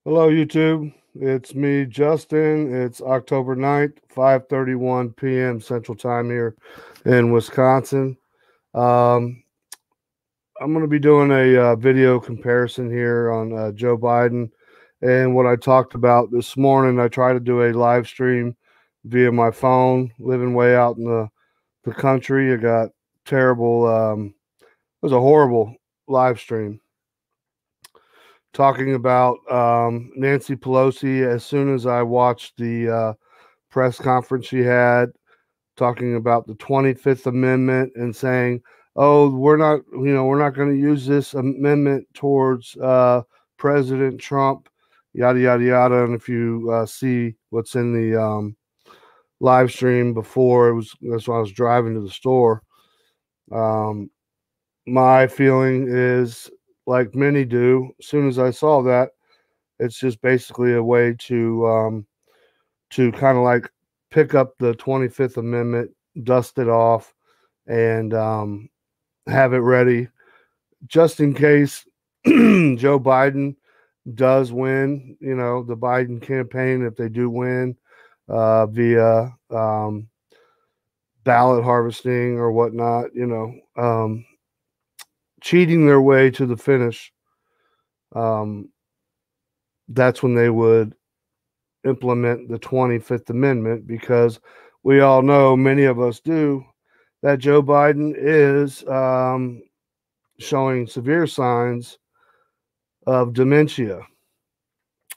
Hello, YouTube. It's me, Justin. It's October 9th, 5:31 p.m. Central Time here in Wisconsin. Um, I'm going to be doing a video comparison here on Joe Biden and what I talked about this morning. I tried to do a live stream via my phone, living way out in the country. It got terrible. It was a horrible live stream talking about Nancy Pelosi. As soon as I watched the press conference she had, talking about the 25th Amendment and saying, "Oh, we're not going to use this amendment towards President Trump," yada yada yada. And if you see what's in the live stream before, that's when I was driving to the store. Um, my feeling is, like many do, as soon as I saw that, it's just basically a way to kind of like pick up the 25th Amendment, dust it off, and have it ready just in case Joe Biden does win. You know, the Biden campaign, if they do win via ballot harvesting or whatnot, cheating their way to the finish. Um, that's when they would implement the 25th Amendment, because we all know, many of us do, that Joe Biden is showing severe signs of dementia.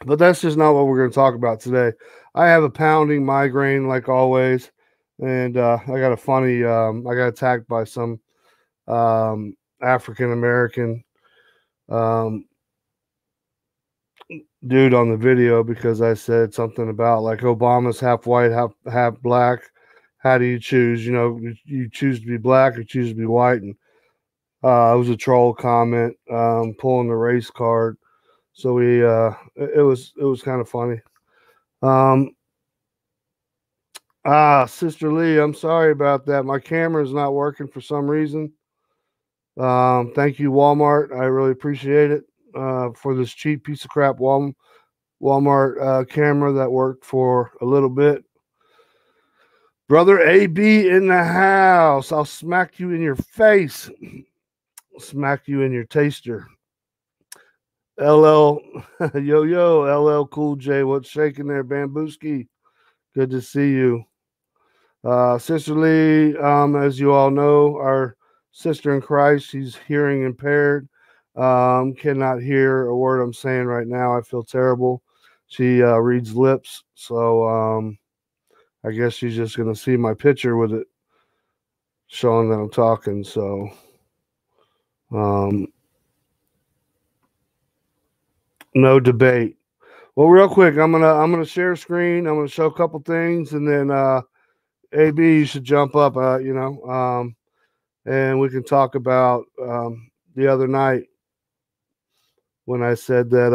But that's just not what we're going to talk about today. I have a pounding migraine, like always, and I got a funny. I got attacked by some African American um, dude on the video because I said something about like Obama's half white, half black. How do you choose? You know, you choose to be black or choose to be white. And it was a troll comment, pulling the race card. So it was kind of funny. Um, Sister Lee, I'm sorry about that. My camera is not working for some reason. Thank you, Walmart. I really appreciate it for this cheap piece of crap Walmart camera that worked for a little bit. Brother AB in the house. I'll smack you in your face. Smack you in your taster. LL, yo, LL Cool J, what's shaking there, Bambooski? Good to see you. Sister Lee, as you all know, our sister in Christ, she's hearing impaired. Cannot hear a word I'm saying right now. I feel terrible. She reads lips, so I guess she's just going to see my picture with it showing that I'm talking. So, no debate. Well, real quick, I'm gonna share screen. I'm gonna show a couple things, and then AB, you should jump up. And we can talk about the other night when I said that.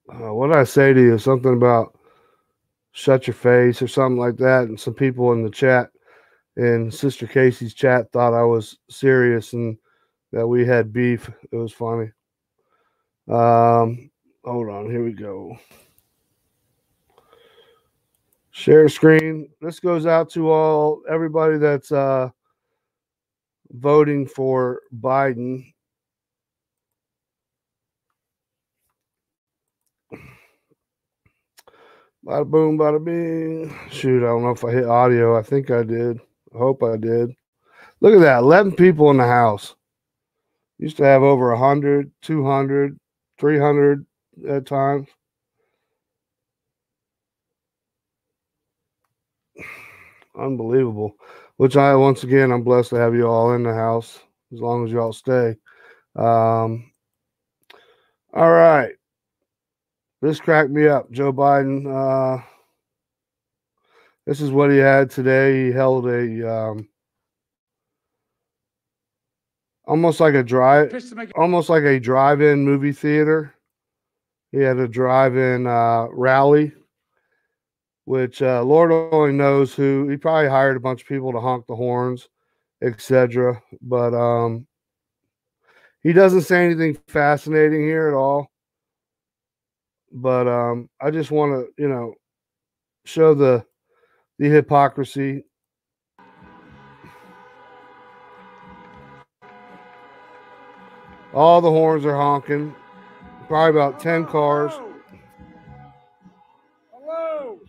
What did I say to you? Something about shut your face or something like that. And some people in the chat, in Sister Casey's chat, thought I was serious and that we had beef. It was funny. Hold on, here we go. Share screen. This goes out to everybody that's voting for Biden. Bada boom, bada bing. Shoot, I don't know if I hit audio. I think I did. I hope I did. Look at that. 11 people in the house. Used to have over 100, 200, 300 at times. Unbelievable. Which once again, I'm blessed to have you all in the house as long as you all stay. All right. This cracked me up. Joe Biden. This is what he had today. He held a almost like a drive-in movie theater. He had a drive-in rally, which Lord only knows who. He probably hired a bunch of people to honk the horns, etc. But he doesn't say anything fascinating here at all. But I just want to, show the hypocrisy. All the horns are honking. Probably about 10 cars. Hello.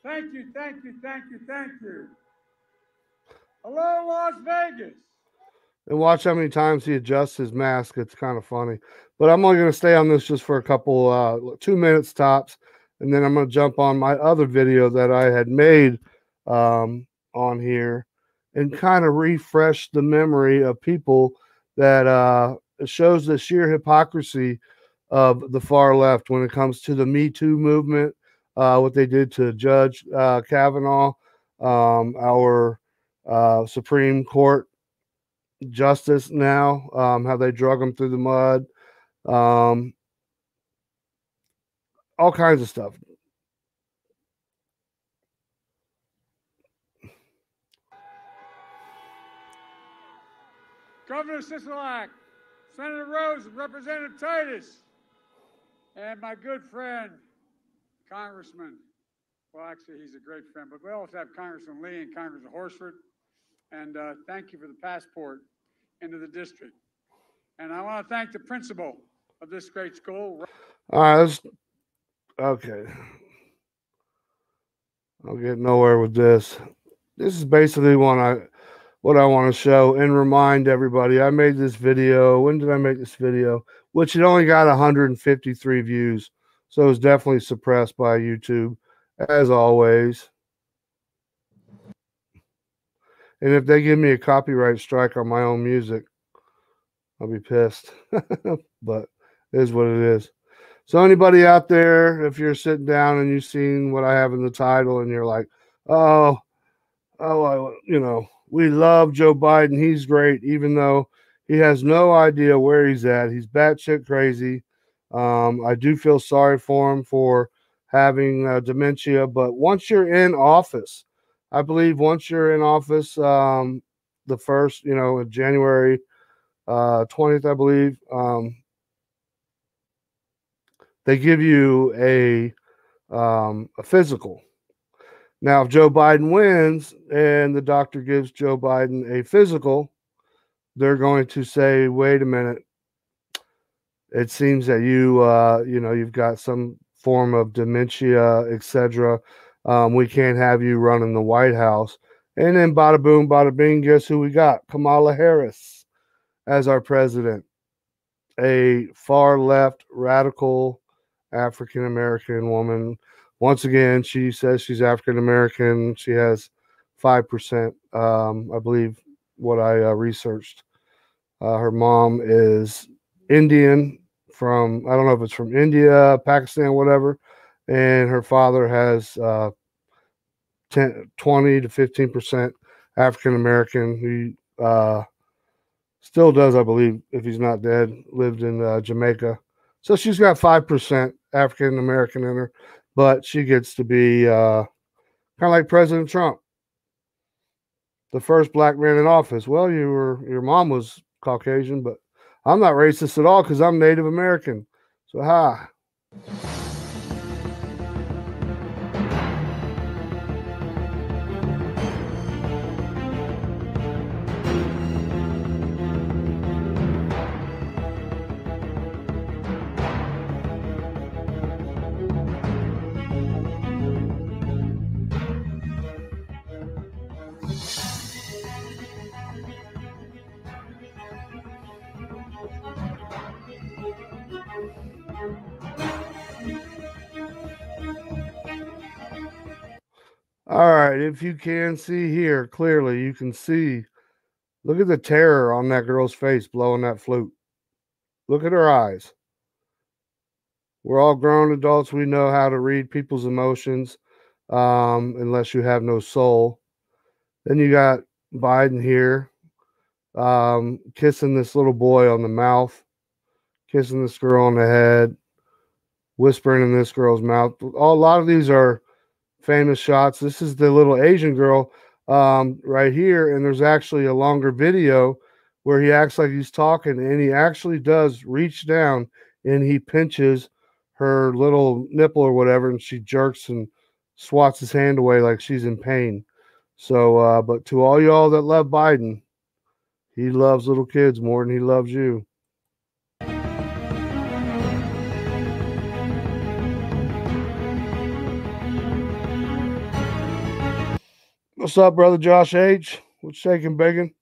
Thank you, thank you, thank you, thank you. Hello, Las Vegas. And watch how many times he adjusts his mask. It's kind of funny. But I'm only going to stay on this just for a couple, 2 minutes tops. And then I'm going to jump on my other video that I had made on here and kind of refresh the memory of people that shows the sheer hypocrisy of the far left when it comes to the Me Too movement, what they did to Judge Kavanaugh, our Supreme Court justice now, how they drug him through the mud, um, all kinds of stuff. Governor Sisolak, Senator Rose, and Representative Titus, and my good friend, Congressman. Well, actually, he's a great friend, but we also have Congressman Lee and Congressman Horsford. And thank you for the passport into the district. And I want to thank the principal of this great school. All right, okay. I'll get nowhere with this. This is basically what I want to show and remind everybody. I made this video. When did I make this video? Which it only got 153 views. So it was definitely suppressed by YouTube, as always. And if they give me a copyright strike on my own music, I'll be pissed. But it is what it is. So anybody out there, if you're sitting down and you've seen what I have in the title and you're like, we love Joe Biden. He's great, even though he has no idea where he's at. He's batshit crazy. I do feel sorry for him for having dementia. But once you're in office, I believe once you're in office, the first, January 20th, I believe, they give you a physical. Now, if Joe Biden wins and the doctor gives Joe Biden a physical, they're going to say, wait a minute, it seems that you've got some form of dementia, etc. We can't have you running the White House. And then bada boom, bada bing, guess who we got? Kamala Harris as our president, a far left radical African American woman. Once again, she says she's African American. She has 5%, I believe, what I researched. Her mom is Indian from, I don't know if it's from India, Pakistan, whatever. And her father has 20 to 15% African American. He still does, I believe, if he's not dead, lived in Jamaica. So she's got 5% African American in her, but she gets to be kind of like President Trump, the first black man in office. Well, your mom was Caucasian, but I'm not racist at all because I'm Native American. So hi. All right, if you can see here clearly, you can see. Look at the terror on that girl's face blowing that flute. Look at her eyes. We're all grown adults. We know how to read people's emotions, unless you have no soul. Then you got Biden here, kissing this little boy on the mouth, kissing this girl on the head, whispering in this girl's mouth. A lot of these are famous shots. This is the little Asian girl right here, and there's actually a longer video where he acts like he's talking, and he actually does reach down and he pinches her little nipple or whatever, and she jerks and swats his hand away like she's in pain. So, but to all y'all that love Biden, he loves little kids more than he loves you. What's up, brother Josh H? What's shaking, bacon?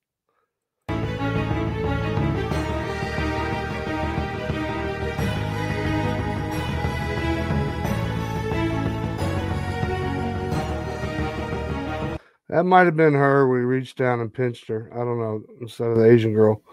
That might have been her. We reached down and pinched her. I don't know, instead of the Asian girl.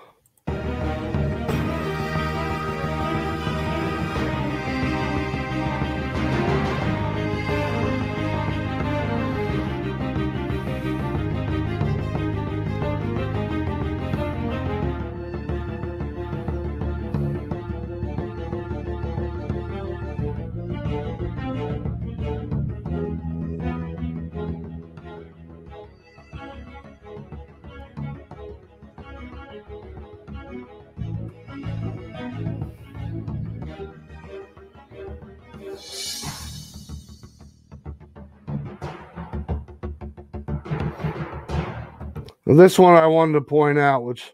This one I wanted to point out, which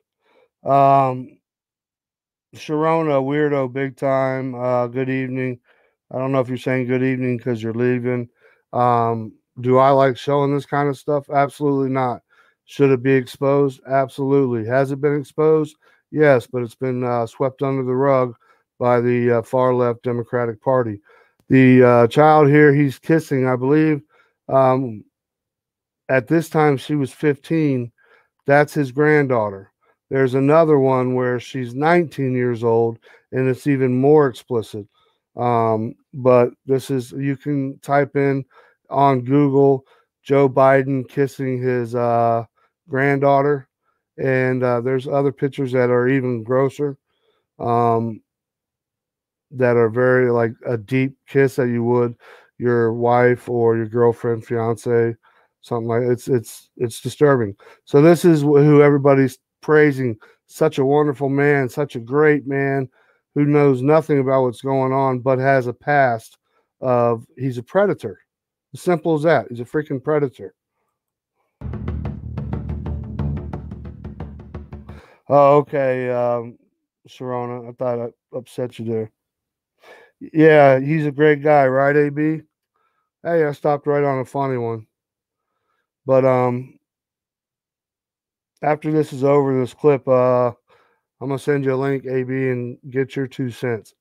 Sharona, weirdo, big time. Good evening. I don't know if you're saying good evening because you're leaving. Do I like showing this kind of stuff? Absolutely not. Should it be exposed? Absolutely. Has it been exposed? Yes, but it's been swept under the rug by the far left Democratic Party. The child here he's kissing, I believe, at this time she was 15. That's his granddaughter. There's another one where she's 19 years old, and it's even more explicit. But this is, you can type in on Google Joe Biden kissing his granddaughter, and there's other pictures that are even grosser, that are very like a deep kiss that you would your wife or your girlfriend, fiance, something like it's disturbing. So this is who everybody's praising. Such a wonderful man, such a great man who knows nothing about what's going on, but has a past of he's a predator. As simple as that. He's a freaking predator. Oh, okay, Sharona. I thought I upset you there. Yeah, he's a great guy, right, AB? Hey, I stopped right on a funny one. But after this is over, this clip, I'm gonna send you a link, AB, and get your 2 cents.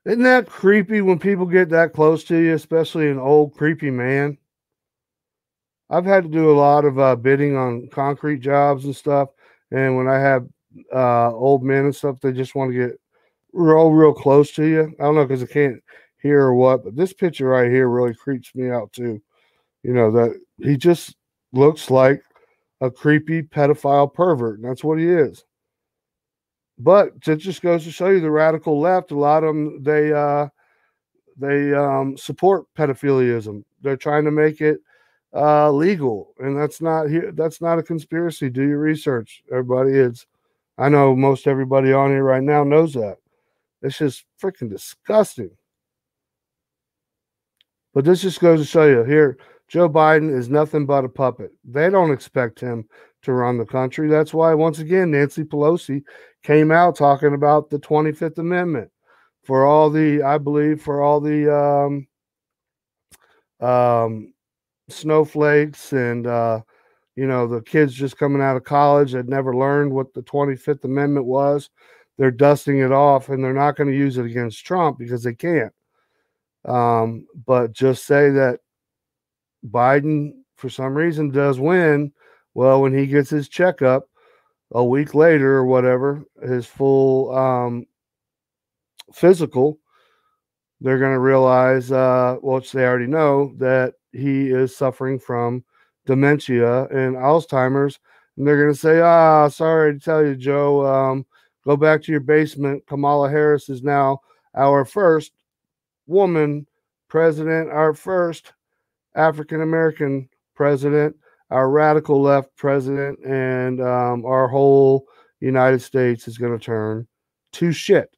Isn't that creepy when people get that close to you, especially an old creepy man? I've had to do a lot of bidding on concrete jobs and stuff, and when I have old men and stuff, they just want to get real close to you. I don't know because I can't hear or what, but this picture right here really creeps me out too. You know that he just looks like a creepy pedophile pervert, and that's what he is. But it just goes to show you the radical left. A lot of them they support pedophiliism. They're trying to make it legal, and that's not here. That's not a conspiracy. Do your research, everybody. It's I know most everybody on here right now knows that. It's just freaking disgusting. But this just goes to show you here, Joe Biden is nothing but a puppet. They don't expect him to run the country. That's why, once again, Nancy Pelosi came out talking about the 25th Amendment for all the, I believe, for all the snowflakes and, the kids just coming out of college that never learned what the 25th Amendment was. They're dusting it off, and they're not going to use it against Trump because they can't. But just say that Biden, for some reason, does win. Well, when he gets his checkup a week later or whatever, his full physical, they're going to realize, which they already know, that he is suffering from dementia and Alzheimer's. And they're going to say, sorry to tell you, Joe, go back to your basement. Kamala Harris is now our first woman president, our first African American president, our radical left president, and our whole United States is going to turn to shit.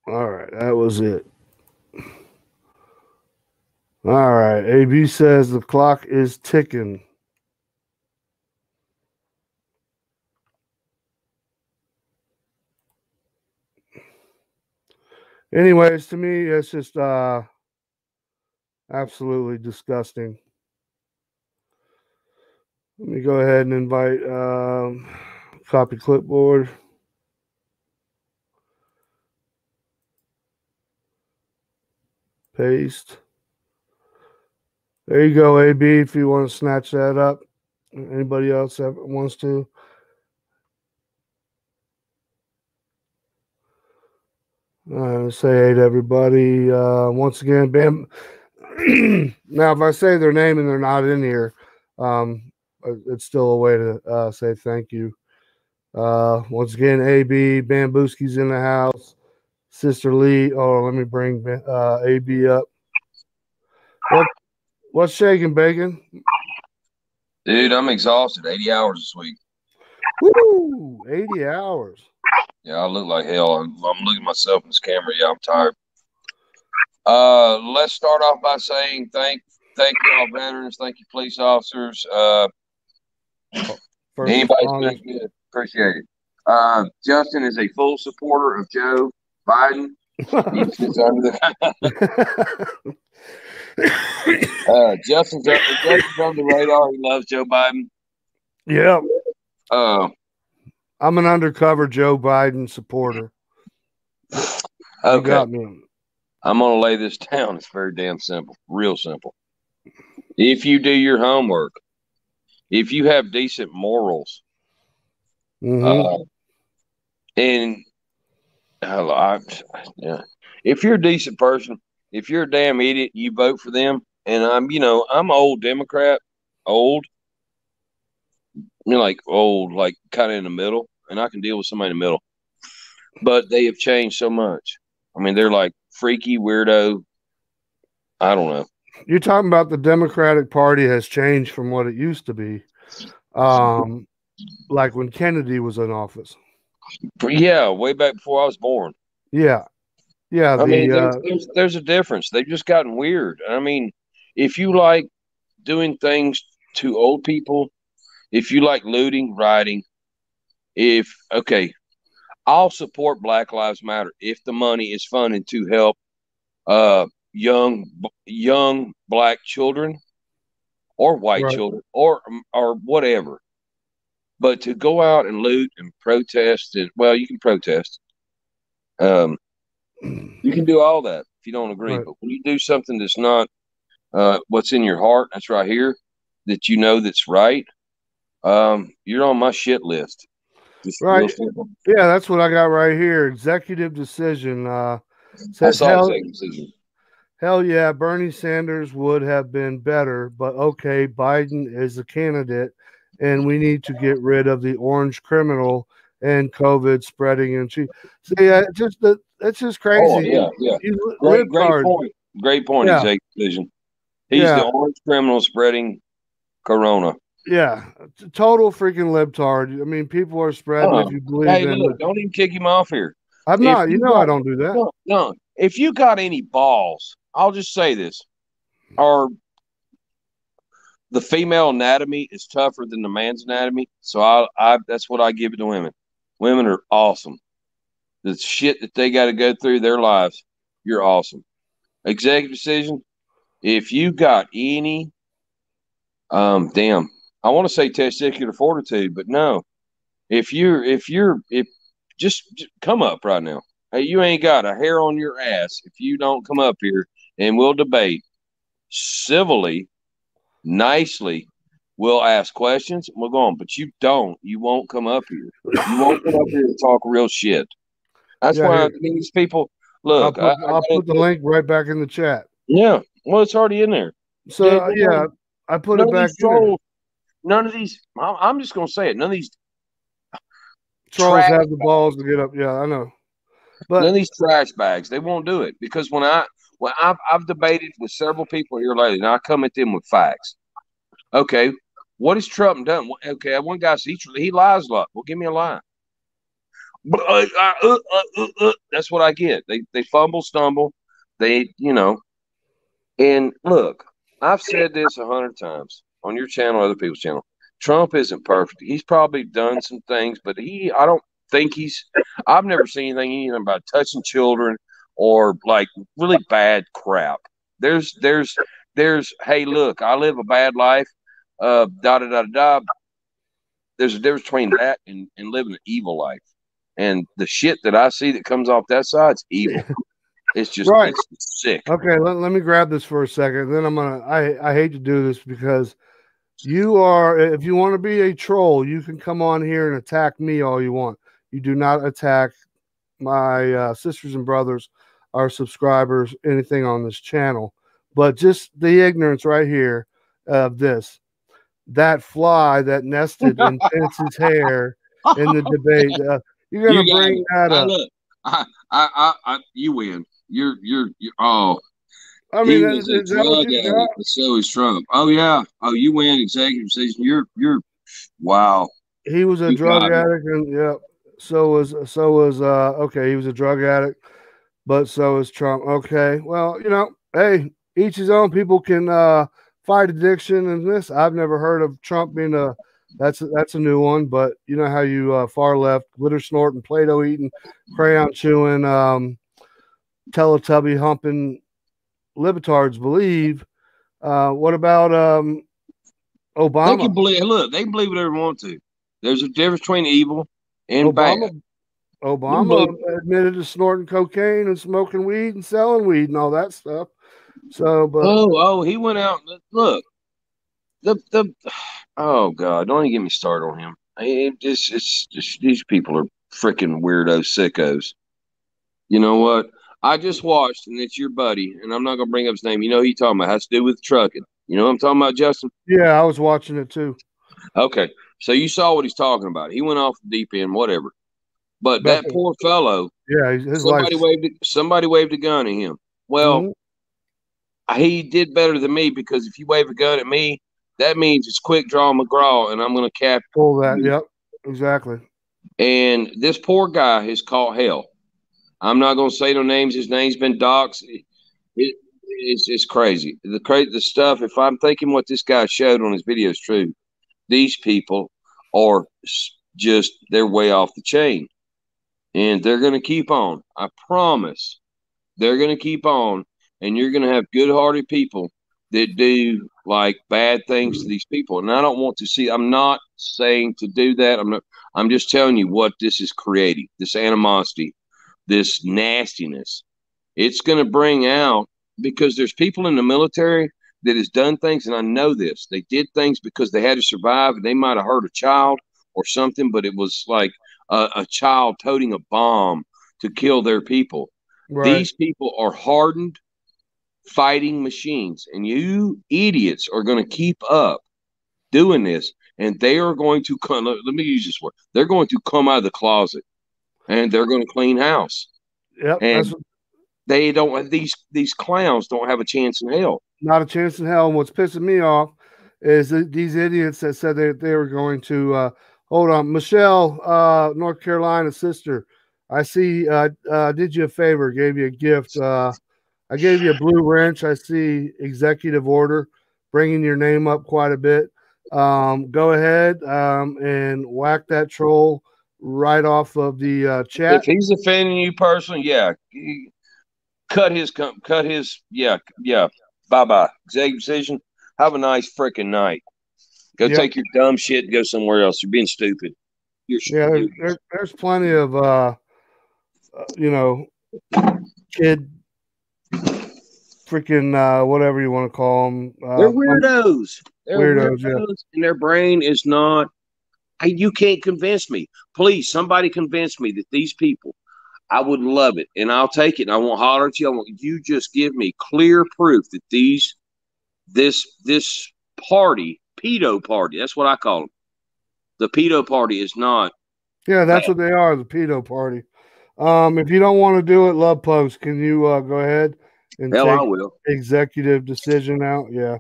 All right, that was it. All right, AB says the clock is ticking. Anyways, to me, it's just absolutely disgusting. Let me go ahead and invite copy clipboard. Paste. There you go, AB, if you want to snatch that up. Anybody else that wants to? Say hey to everybody. Once again, Bam. Now, if I say their name and they're not in here, it's still a way to say thank you. Once again, AB, Bambooski's in the house. Sister Lee. Oh, let me bring AB up. What's shaking, Bacon? Dude, I'm exhausted. 80 hours this week. Woo! 80 hours. Yeah, I look like hell. I'm looking at myself in this camera. Yeah, I'm tired. Let's start off by saying thank you all veterans. Thank you, police officers. Anybody doing good, appreciate it. Justin is a full supporter of Joe Biden. He sits under the Justin's on the radar. He loves Joe Biden. Yeah. I'm an undercover Joe Biden supporter. Okay. You got me. I'm going to lay this down. It's very damn simple. Real simple. If you do your homework, if you have decent morals, and if you're a decent person, if you're a damn idiot, you vote for them. And I'm old Democrat, old, like old, like kind of in the middle, and I can deal with somebody in the middle. But they have changed so much. I mean, they're like freaky, weirdo. I don't know. You're talking about the Democratic Party has changed from what it used to be, like when Kennedy was in office. Yeah, way back before I was born. Yeah. I mean, there's a difference. They've just gotten weird. I mean, if you like doing things to old people, if you like looting, rioting, I'll support Black Lives Matter if the money is funded to help young black children or white children or whatever. But to go out and loot and protest, you can protest. You can do all that if you don't agree. Right. But when you do something that's not what's in your heart, that's right here, that you know that's right, you're on my shit list. Just right. Yeah, that's what I got right here. Executive decision. Says, executive decision. Hell yeah, Bernie Sanders would have been better, but okay, Biden is a candidate, and we need to get rid of the orange criminal and COVID spreading. And see, it's just crazy. Oh, yeah. Great point. Yeah. Executive decision. He's the orange criminal spreading corona. Yeah, total freaking libtard. I mean, people are spreading if you believe in. Look, don't even kick him off here. I'm not. I don't do that. No. If you got any balls, I'll just say this: the female anatomy is tougher than the man's anatomy. So that's what I give it to women. Women are awesome. The shit that they got to go through their lives, you're awesome. Executive decision. If you got any, I want to say testicular fortitude, but no. If just come up right now. Hey, you ain't got a hair on your ass if you don't come up here and we'll debate civilly, nicely. We'll ask questions and we'll go on. But you don't. You won't come up here. You won't come up here and talk real shit. That's Yeah, why I here. mean, these people. I'll Look, put I I'll got put the into. link right back in the chat. Yeah, well, it's already in there. So yeah, I put None it of back these in there. trolls. None of these. I'm just gonna say it. None of these Trolls trash. have the balls to get up. Yeah, I know. None But of these trash bags. They won't do it because when I've debated with several people here lately, and I come at them with facts. Okay, what has Trump done? Okay, one guy said he lies a lot. Well, give me a lie. That's what I get. They fumble, stumble. They And look, I've said this 100 times on your channel, other people's channel. Trump isn't perfect. He's probably done some things, but I don't think I've never seen anything about touching children or like really bad crap. There's, there's, hey, look, I live a bad life, da da da da. There's a difference between that and living an evil life. And the shit that I see that comes off that side's evil. right. It's sick. Okay, let me grab this for a second. Then I hate to do this because you are, if you want to be a troll, you can come on here and attack me all you want. You do not attack my sisters and brothers, our subscribers, anything on this channel. But just the ignorance right here of this, that fly that nested in Pence's hair in the debate, you're You going to got bring it. that I up. look. You win. You're. Oh, I mean, he was a is that what drug you got? addict, but so is Trump. Oh yeah. Oh, you win executive decision. Wow. He was a You drug got me. addict, and yeah, so was okay. He was a drug addict, but so is Trump. Okay, well, hey, each his own. People can fight addiction and this. I've never heard of Trump being a that's a new one, but you know how you far left, glitter snorting, Play-Doh eating, crayon chewing, Teletubby humping libertards believe. What about They Obama? can believe. Look, they can believe whatever they want to. There's a difference between evil and bad. Obama They can believe. Obama admitted to snorting cocaine and smoking weed and selling weed and all that stuff. So, but Oh, he went out. Look, the. Oh God, don't even get me started on him. It's just these people are freaking weirdo sickos. You know what? I just watched, and it's your buddy, and I'm not gonna bring up his name. You know who you talking about? Has to do with trucking. You know what I'm talking about, Justin? yeah, I was watching it too. Okay, so you saw what he's talking about. He went off the deep end, whatever. But But that poor fellow, yeah, his somebody life's. waved a gun at him. Well, Mhm. he did better than me because if you wave a gun at me, that means it's quick draw McGraw, and I'm gonna cap Pull that. you. Yep, exactly. And this poor guy has caught hell. I'm not gonna say no names. His name's been doxed. It's crazy. The stuff. If I'm thinking what this guy showed on his video is true, these people are just they're way off the chain, and they're gonna keep on. I promise. They're gonna keep on, and you're gonna have good-hearted people that do like bad things to these people. And I don't want to see. I'm not saying to do that. I'm not. I'm just telling you what this is creating. This animosity, this nastiness. It's going to bring out because there's people in the military that has done things, and I know this. They did things because they had to survive, and they might have hurt a child or something, but it was like a child toting a bomb to kill their people. Right. These people are hardened fighting machines, and you idiots are going to keep up doing this, and they are going to come. Let me use this word. They're going to come out of the closet, and they're going to clean house. Yep. That's And they don't. These clowns don't have a chance in hell. not a chance in hell. And what's pissing me off is that these idiots that said they were going to hold on. Michelle, North Carolina sister. I see. Did you a favor. Gave you a gift. I gave you a blue wrench. I see executive order bringing your name up quite a bit. Go ahead and whack that troll right off of the If chat. he's offending you personally, yeah, cut his, yeah. Bye bye. Executive decision. Have a nice freaking night. Go Yep. take your dumb shit and go somewhere else. You're being stupid. You're Yeah, stupid. there's plenty of you know, kid, freaking whatever you want to call them. They're weirdos. They're Weirdos, yeah. and their brain is not. Hey, you can't convince me. Please, somebody convince me that these people. I would love it, and I'll take it. And I won't holler at you. I want you just give me clear proof that this party, pedo party. That's what I call them. The pedo party is not. Yeah, that's what they are, the pedo party. If you don't want to do it, Love Pugs, can you go ahead and Hell, I take will. executive decision out? Yeah.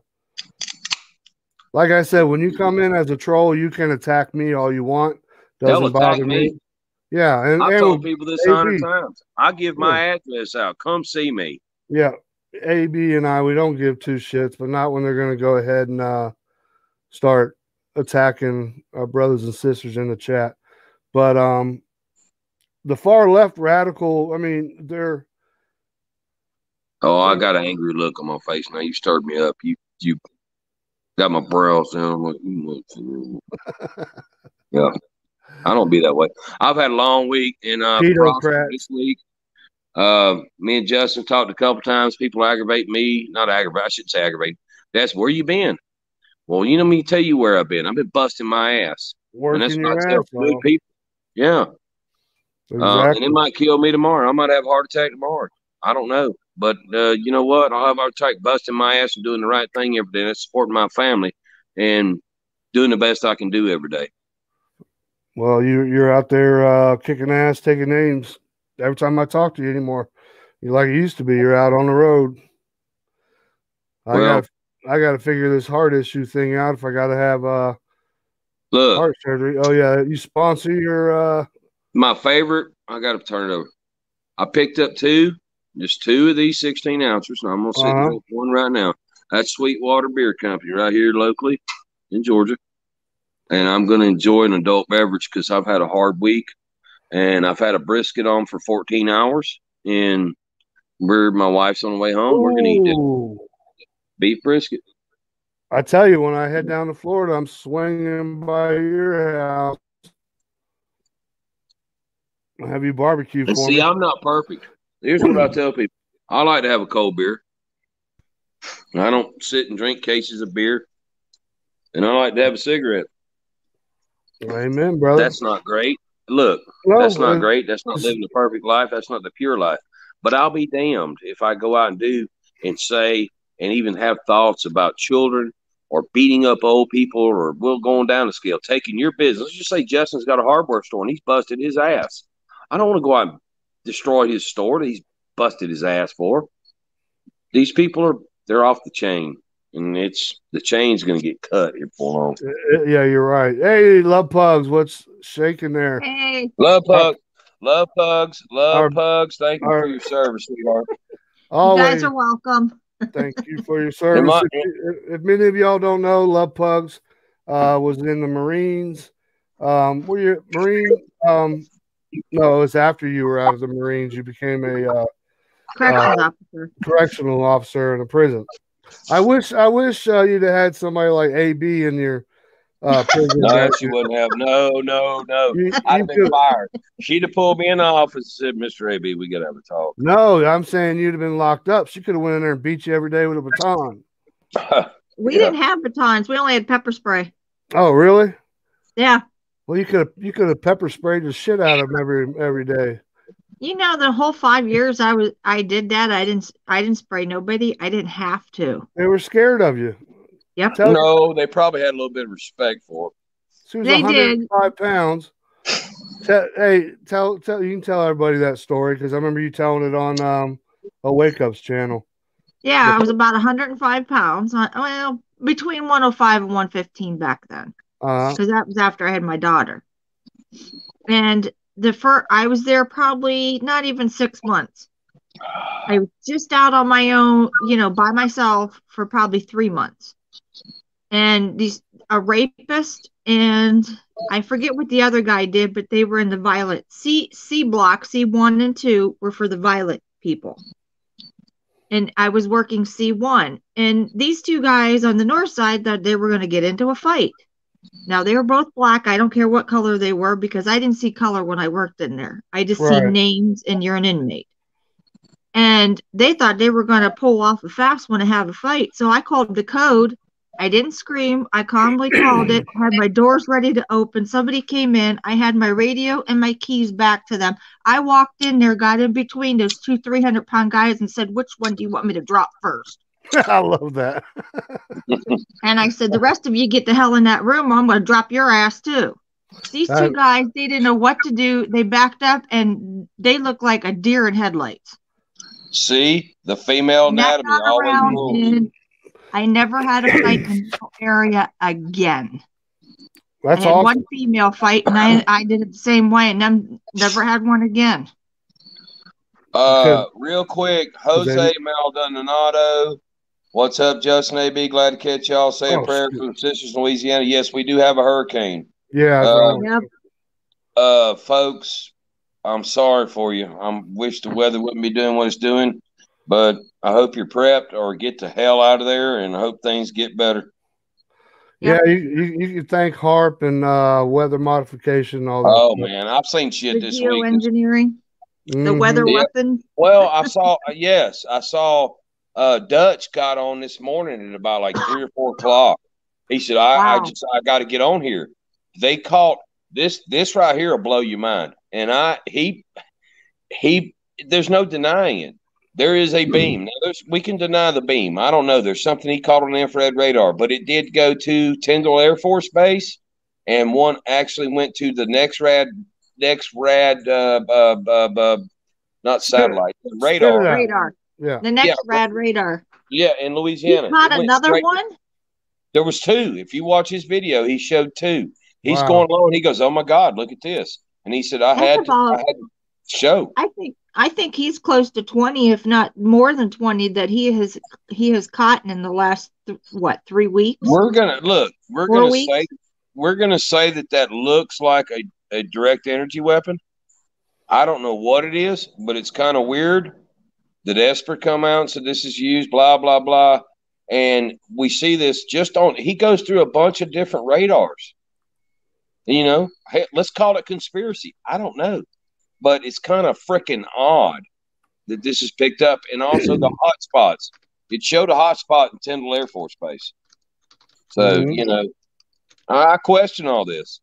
Like I said, when you come in as a troll, you can attack me all you want. Doesn't bother me. Yeah, and I've told people this AB, 100 times. I give my address out. Come see me. Yeah, AB and I, we don't give two shits, but not when they're going to go ahead and start attacking our brothers and sisters in the chat. But the far left radical, I mean, they're. Oh, I got an angry look on my face now. You stirred me up. You got my brows down. Yeah, I don't be that way. I've had a long week and this week. Me and Justin talked a couple times. People aggravate me. Not aggravate. I shouldn't say aggravate. That's where you been. Well, you know me. Tell you where I've been. I've been busting my ass. Working and that's your not ass good people. Yeah. Exactly. And it might kill me tomorrow. I might have a heart attack tomorrow. I don't know. But you know what? I'll have a heart attack busting my ass and doing the right thing every day. That's supporting my family and doing the best I can do every day. Well, you're out there kicking ass, taking names. Every time I talk to you anymore, you're like you used to be. You're out on the road. I got to figure this heart issue thing out. If I got to have heart surgery. Oh yeah, you sponsor your. My favorite. I got to turn it over. I picked up just two of these 16 ounces. And I'm gonna sit and drink one right now. That's Sweetwater Beer Company right here locally in Georgia. And I'm going to enjoy an adult beverage because I've had a hard week and I've had a brisket on for 14 hours. And my wife's on the way home. We're going to eat that beef brisket. I tell you, when I head down to Florida, I'm swinging by your house. I'll have you barbecue for me. See, I'm not perfect. Here's what I tell people. I like to have a cold beer. I don't sit and drink cases of beer. And I like to have a cigarette. Amen, brother. That's not great. Look, that's not great. That's not living the perfect life. That's not the pure life. But I'll be damned if I go out and do and say and even have thoughts about children or beating up old people or going down the scale, taking your business. Let's just say Justin's got a hardware store and he's busted his ass. I don't want to go out and destroy his store that he's busted his ass for. These people they're off the chain. And the chain's going to get cut here for long. Yeah, you're right. Hey, Love Pugs, what's shaking there? Hey, Love Pugs, Love Pugs, Love Pugs. Thank you for your service, sweetheart. You guys are welcome. Thank you for your service. If many of y'all don't know, Love Pugs was in the Marines. Were you Marine? No, it was after you were out of the Marines. You became a correctional officer in a prison. I wish you'd have had somebody like AB in your prison. No, she wouldn't have. No. I'd have been fired. She'd have pulled me in the office and said, Mr. AB, we got to have a talk. No, I'm saying you'd have been locked up. She could have went in there and beat you every day with a baton. We didn't have batons. We only had pepper spray. Oh, really? Yeah. Well, you could have pepper sprayed the shit out of them every day. You know, the whole 5 years I did that. I didn't spray nobody. I didn't have to. They were scared of you. Yep. No, they probably had a little bit of respect for it. They 105 pounds. Hey, you can tell everybody that story because I remember you telling it on a Wake Up's channel. Yeah, I was about 105 pounds. Well, between 105 and 115 back then. Because that was after I had my daughter. And I was there probably not even 6 months. I was just out on my own, by myself for probably 3 months. And a rapist and I forget what the other guy did, but they were in the violent C block. C1 and 2 were for the violent people. And I was working C1. And these two guys on the north side thought they were going to get into a fight. Now they were both black. I don't care what color they were because I didn't see color when I worked in there. I just see names and you're an inmate. And they thought they were going to pull off a fast one and have a fight. So I called the code. I didn't scream. I calmly called it, had my doors ready to open. Somebody came in. I had my radio and my keys back to them. I walked in there, got in between those two 300-pound guys and said, which one do you want me to drop first? I love that. And I said, the rest of you get the hell in that room. I'm going to drop your ass too. These two guys, they didn't know what to do. They backed up and they looked like a deer in headlights. See, the female anatomy always. I never had a fight in the area again. That's I had awesome. one female fight, and I did it the same way, and then never had one again. Real quick, Jose Maldonado. What's up, Justin AB? Glad to catch y'all. Say a prayer for the sisters in Louisiana. Yes, we do have a hurricane. Yeah. Folks, I'm sorry for you. I wish the weather wouldn't be doing what it's doing, but I hope you're prepped or get the hell out of there, and I hope things get better. Yeah, you can thank HARP and weather modification and all that. Oh, man, I've seen shit this week. Geoengineering, the weather weapon. Well, I saw Dutch got on this morning at about like 3 or 4 o'clock. He said, I got to get on here. They caught this right here will blow your mind. And there's no denying it. There is a beam. Now, we can deny the beam. I don't know. There's something he caught on the infrared radar, but it did go to Tyndall Air Force Base, and one actually went to the next rad, not satellite, radar. Yeah. The next rad radar. Yeah, in Louisiana. He caught another one? There was 2. If you watch his video, he showed 2. He's going low, and he goes, "Oh my God, look at this!" And he said, "I had to show." I think he's close to 20, if not more than 20, that he has caught in the last 3 weeks. We're gonna say that looks like a direct energy weapon. I don't know what it is, but it's kind of weird. That Esper come out and said this is used, blah blah blah, and we see this just on. He goes through a bunch of different radars. You know, hey, let's call it conspiracy. I don't know, but it's kind of freaking odd that this is picked up, and also the hot spots. It showed a hot spot in Tyndall Air Force Base. So you know, I question all this.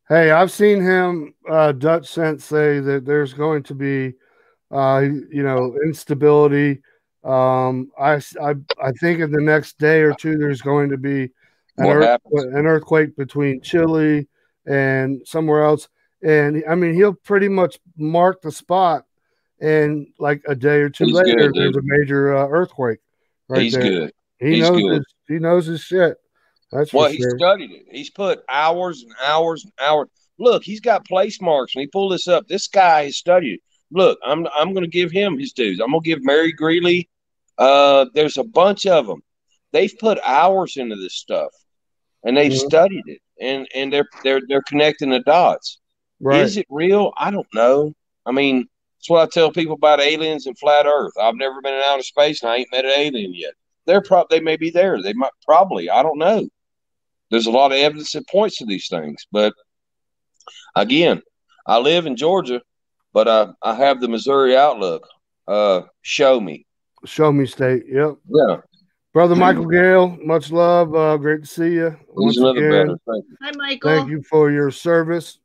Hey, I've seen him, Dutch Sense, say that there's going to be, instability. I think in the next day or two there's going to be an earthquake between Chile and somewhere else, and I mean he'll pretty much mark the spot, and like a day or two later there's a major earthquake. He's there. Good. He knows his shit. That's for sure. He studied it. He's put hours and hours and hours. Look, he's got place marks. When he pulled this up, this guy has studied it. Look, I'm going to give him his dues. I'm going to give Mary Greeley. There's a bunch of them. They've put hours into this stuff, and they've studied it, and they're connecting the dots. Right. Is it real? I don't know. I mean, that's what I tell people about aliens and flat Earth. I've never been in outer space, and I ain't met an alien yet. They may be there. They might probably. I don't know. There's a lot of evidence that points to these things, but again, I live in Georgia. But I have the Missouri Outlook. Show me state. Yep. Yeah. Brother Michael Gale, much love. Great to see you. Once again, hi, Michael. Thank you for your service,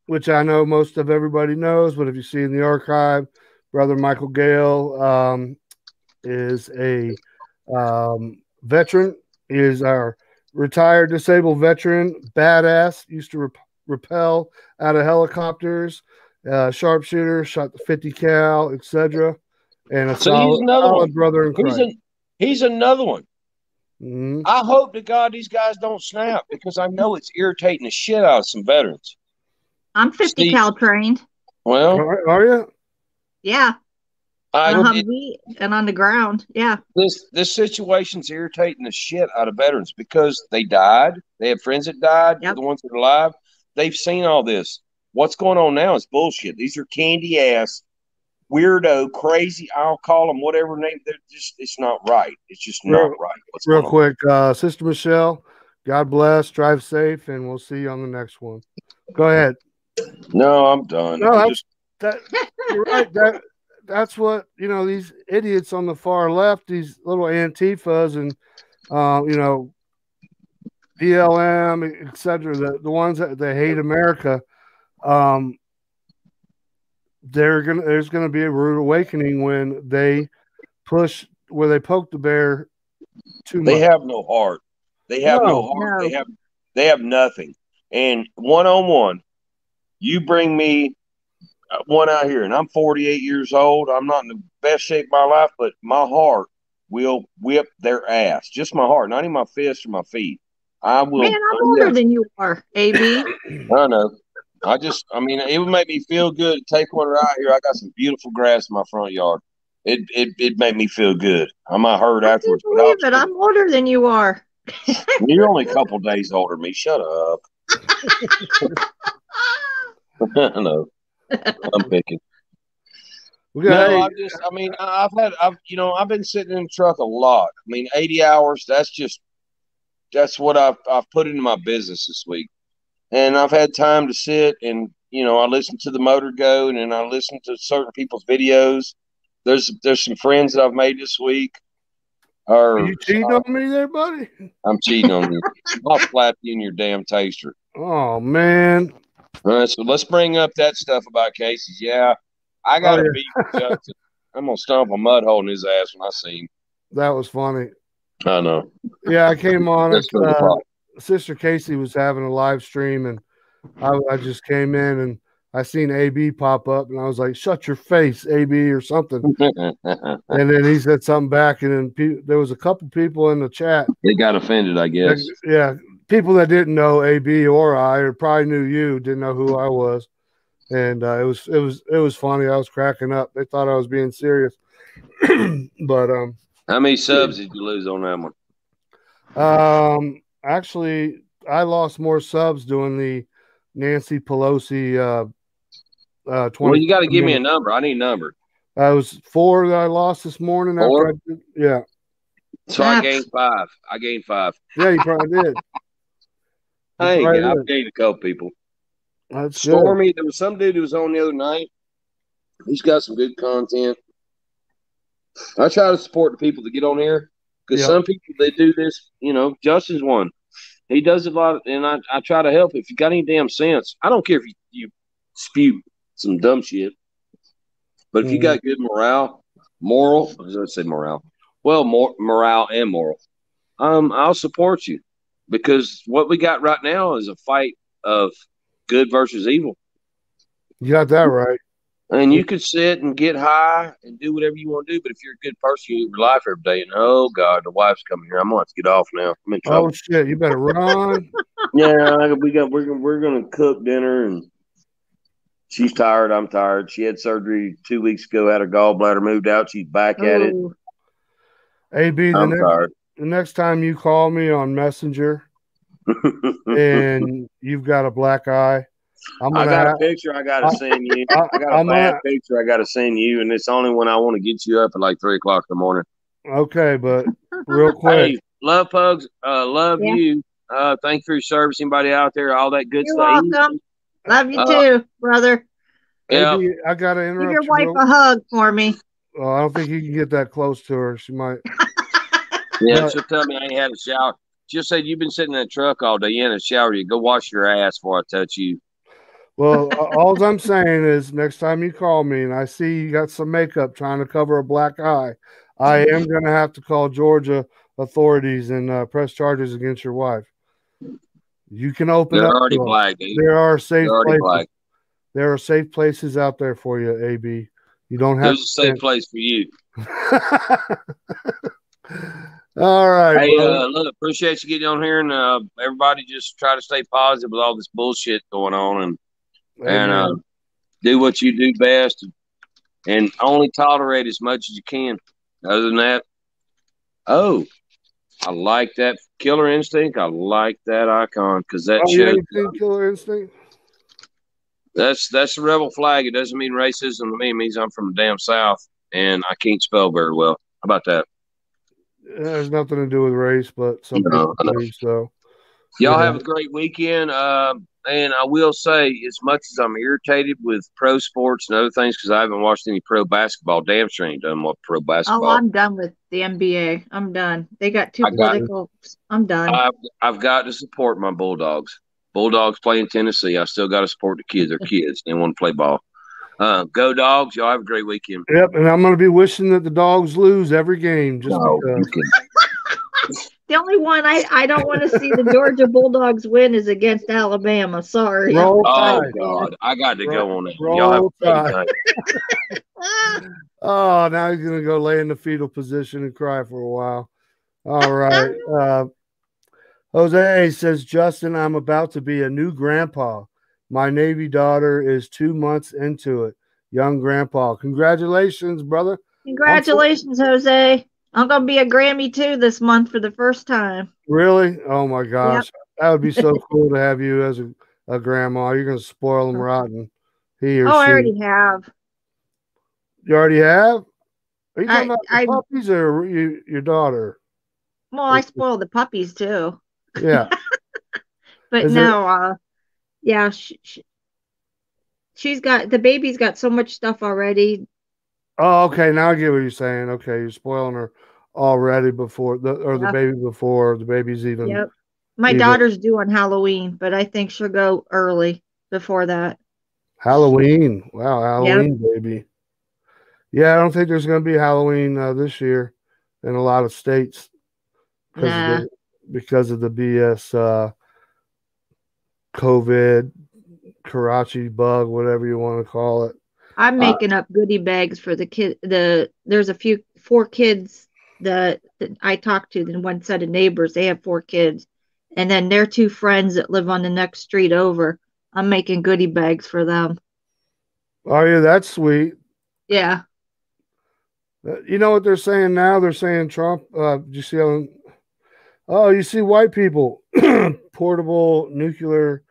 which I know most of everybody knows. But if you see in the archive, Brother Michael Gale is a veteran. He is our retired disabled veteran, badass. Used to rappel out of helicopters. Sharpshooter, shot the 50 cal, etc. And a solid brother in Christ. He's another one. Mm-hmm. I hope to God these guys don't snap, because I know it's irritating the shit out of some veterans. I'm 50 cal trained. Well, are you? Yeah. On Humvee and on the ground. Yeah. This situation's irritating the shit out of veterans because they died. They have friends that died. Yep. The ones that are alive. They've seen all this. What's going on now is bullshit. These are candy ass, weirdo, crazy. I'll call them whatever name. They're just, it's not right. It's just not right. Real quick, Sister Michelle, God bless. Drive safe, and we'll see you on the next one. Go ahead. No, I'm done. No, you're right. That's what these idiots on the far left, these little Antifas and BLM, etc. The ones that they hate America. There's gonna be a rude awakening when they poke the bear too much. They have no heart. They have no heart. No. They have nothing. And one-on-one, you bring me one out here, and I'm 48 years old. I'm not in the best shape of my life, but my heart will whip their ass. Just my heart, not even my fists or my feet. I will. Man, I'm older than you are, AB. I know. I mean, it would make me feel good to take one right here. I got some beautiful grass in my front yard. It made me feel good. I might hurt afterwards. I believe it. I'm older than you are. You're only a couple days older than me. Shut up. I know. I'm picking. No, I've been sitting in the truck a lot. I mean, 80 hours. That's what I've put into my business this week. And I've had time to sit and, I listen to the motor go, and then I listen to certain people's videos. There's some friends that I've made this week. Are you cheating on me there, buddy? I'm cheating on you. I'll slap you in your damn taster. Oh, man. All right, so let's bring up that stuff about Casey's. Yeah, I got to beat Justin. I'm going to stomp a mud hole in his ass when I see him. That was funny. I know. Yeah, I came on it. Sister Casey was having a live stream, and I just came in, and I seen AB pop up, and I was like, "Shut your face, AB," or something. And then he said something back, and then there was a couple people in the chat. They got offended, I guess. Yeah, people that didn't know AB or I, or probably knew you, didn't know who I was, and it was funny. I was cracking up. They thought I was being serious, but how many subs did you lose on that one? Actually, I lost more subs doing the Nancy Pelosi 20. Well, you got to give me a number. I need a number. I was 4 that I lost this morning. 4? Yeah. So I gained 5. Yeah, you probably did. I've gained a couple people. That's Stormy. Good. There was some dude who was on the other night. He's got some good content. I try to support the people that get on here because some people, they do this. Justin's one. He does a lot, and I try to help. If you got any damn sense, I don't care if you spew some dumb shit, but if you got good moral, I say morale. Well, morale and moral. I'll support you because what we got right now is a fight of good versus evil. You got that right. And you could sit and get high and do whatever you want to do, but if you're a good person, you live your life every day. And oh God, the wife's coming here. I'm gonna have to get off now. I'm in trouble. Oh shit, you better run. Yeah, we're gonna cook dinner, and she's tired. I'm tired. She had surgery 2 weeks ago. Had her gallbladder moved out. She's back at it. AB, the next time you call me on Messenger and you've got a black eye, I got a picture I got to send you. I got a bad picture I got to send you, and it's only when I want to get you up at like 3 o'clock in the morning. Okay, but real quick. Hey, love pugs. Love you. Thank you for your service. Anybody out there, all that good stuff. You're welcome. Love you too, brother. Yeah. Maybe I got to interrupt Give your wife a hug for me. Oh, I don't think you can get that close to her. She might. Yeah, she'll tell me I ain't had a shower. She'll say, you've been sitting in that truck all day. You ain't in a shower. You go wash your ass before I touch you. Well, all I'm saying is next time you call me and I see you got some makeup trying to cover a black eye, I am going to have to call Georgia authorities and press charges against your wife. You can open up. They're already black, dude. There are safe places. Black. There are safe places out there for you, AB. You don't have. There's a safe place for you. All right. Hey, look, appreciate you getting on here, and everybody just try to stay positive with all this bullshit going on, and do what you do best, and only tolerate as much as you can. Other than that, I like that Killer Instinct. I like that icon because that shows Killer Instinct. That's the rebel flag. It doesn't mean racism to me. It means I'm from the damn South and I can't spell very well. How about that? It has nothing to do with race, but some people believe so. Y'all Yeah. have a great weekend. And I will say, as much as I'm irritated with pro sports and other things, because I haven't watched any pro basketball, damn sure ain't done what pro Oh, basketball. I'm done with the NBA. I'm done. They got too I got. political. I'm done. I've got to support my Bulldogs. Bulldogs play in Tennessee. I still got to support the kids. They're kids. They want to play ball. Go Dogs. Y'all have a great weekend. Yep. And I'm going to be wishing that the Dogs lose every game just No, because. you can. The only one I don't want to see the Georgia Bulldogs win is against Alabama. Sorry. Roll Oh Tide. God, I got to go on that. Y'all Roll have a great Tide. night. Oh, now he's going to go lay in the fetal position and cry for a while. All right. Jose says, Justin, I'm about to be a new grandpa. My Navy daughter is 2 months into it. Young grandpa. Congratulations, brother. Congratulations, Jose. I'm going to be a Grammy too this month for the first time. Really? Oh, my gosh. Yep. That would be so cool to have you as a grandma. You're going to spoil him rotten. He or she. I already have. You already have? Are you talking about the puppies or your daughter? Well, I spoil the puppies too. Yeah. But no, yeah, she's got, the baby's got so much stuff already. Oh, okay. Now I get what you're saying. Okay, you're spoiling her already before the baby before the baby's even. Yep. My daughter's due on Halloween, but I think she'll go early before that. Halloween. Wow, Halloween, baby. Yeah, I don't think there's going to be Halloween this year in a lot of states because of the BS COVID, Karachi bug, whatever you want to call it. I'm making up goodie bags for the kid. There's 4 kids that I talked to. Then one set of neighbors, they have 4 kids, and then their 2 friends that live on the next street over. I'm making goodie bags for them. Oh yeah, that's sweet. Yeah. You know what they're saying now? They're saying Trump. You see you see white people portable nuclear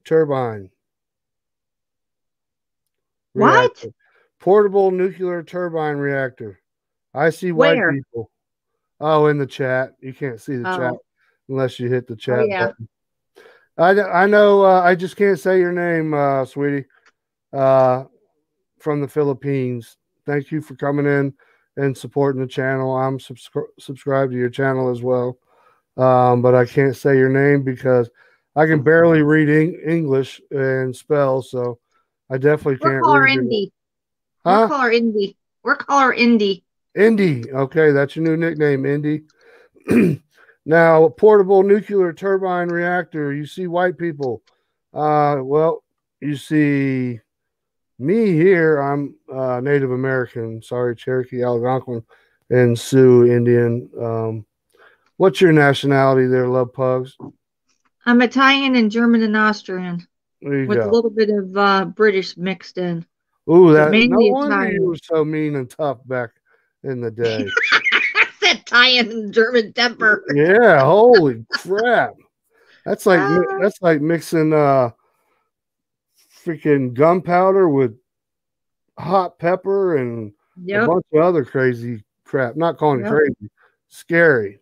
turbine. What? Reactor. Portable nuclear turbine reactor. I see white people. Oh, in the chat. You can't see the chat unless you hit the chat button. I know. I just can't say your name, sweetie. From the Philippines. Thank you for coming in and supporting the channel. I'm subscribed to your channel as well. But I can't say your name because I can barely read English and spell, so I definitely can't read your name. Huh? We'll call her Indy. We'll call her Indy. Indy. Okay, that's your new nickname, Indy. Now, portable nuclear turbine reactor. You see white people. Well, you see me here. I'm Native American. Sorry, Cherokee, Algonquin, and Sioux Indian. What's your nationality there, Love Pugs? I'm Italian and German and Austrian. With a little bit of British mixed in. Ooh, no wonder Italian. You were so mean and tough back in the day. That Italian and German temper. Yeah, holy crap. That's like mixing freaking gunpowder with hot pepper and a bunch of other crazy crap. Not calling it crazy. Scary.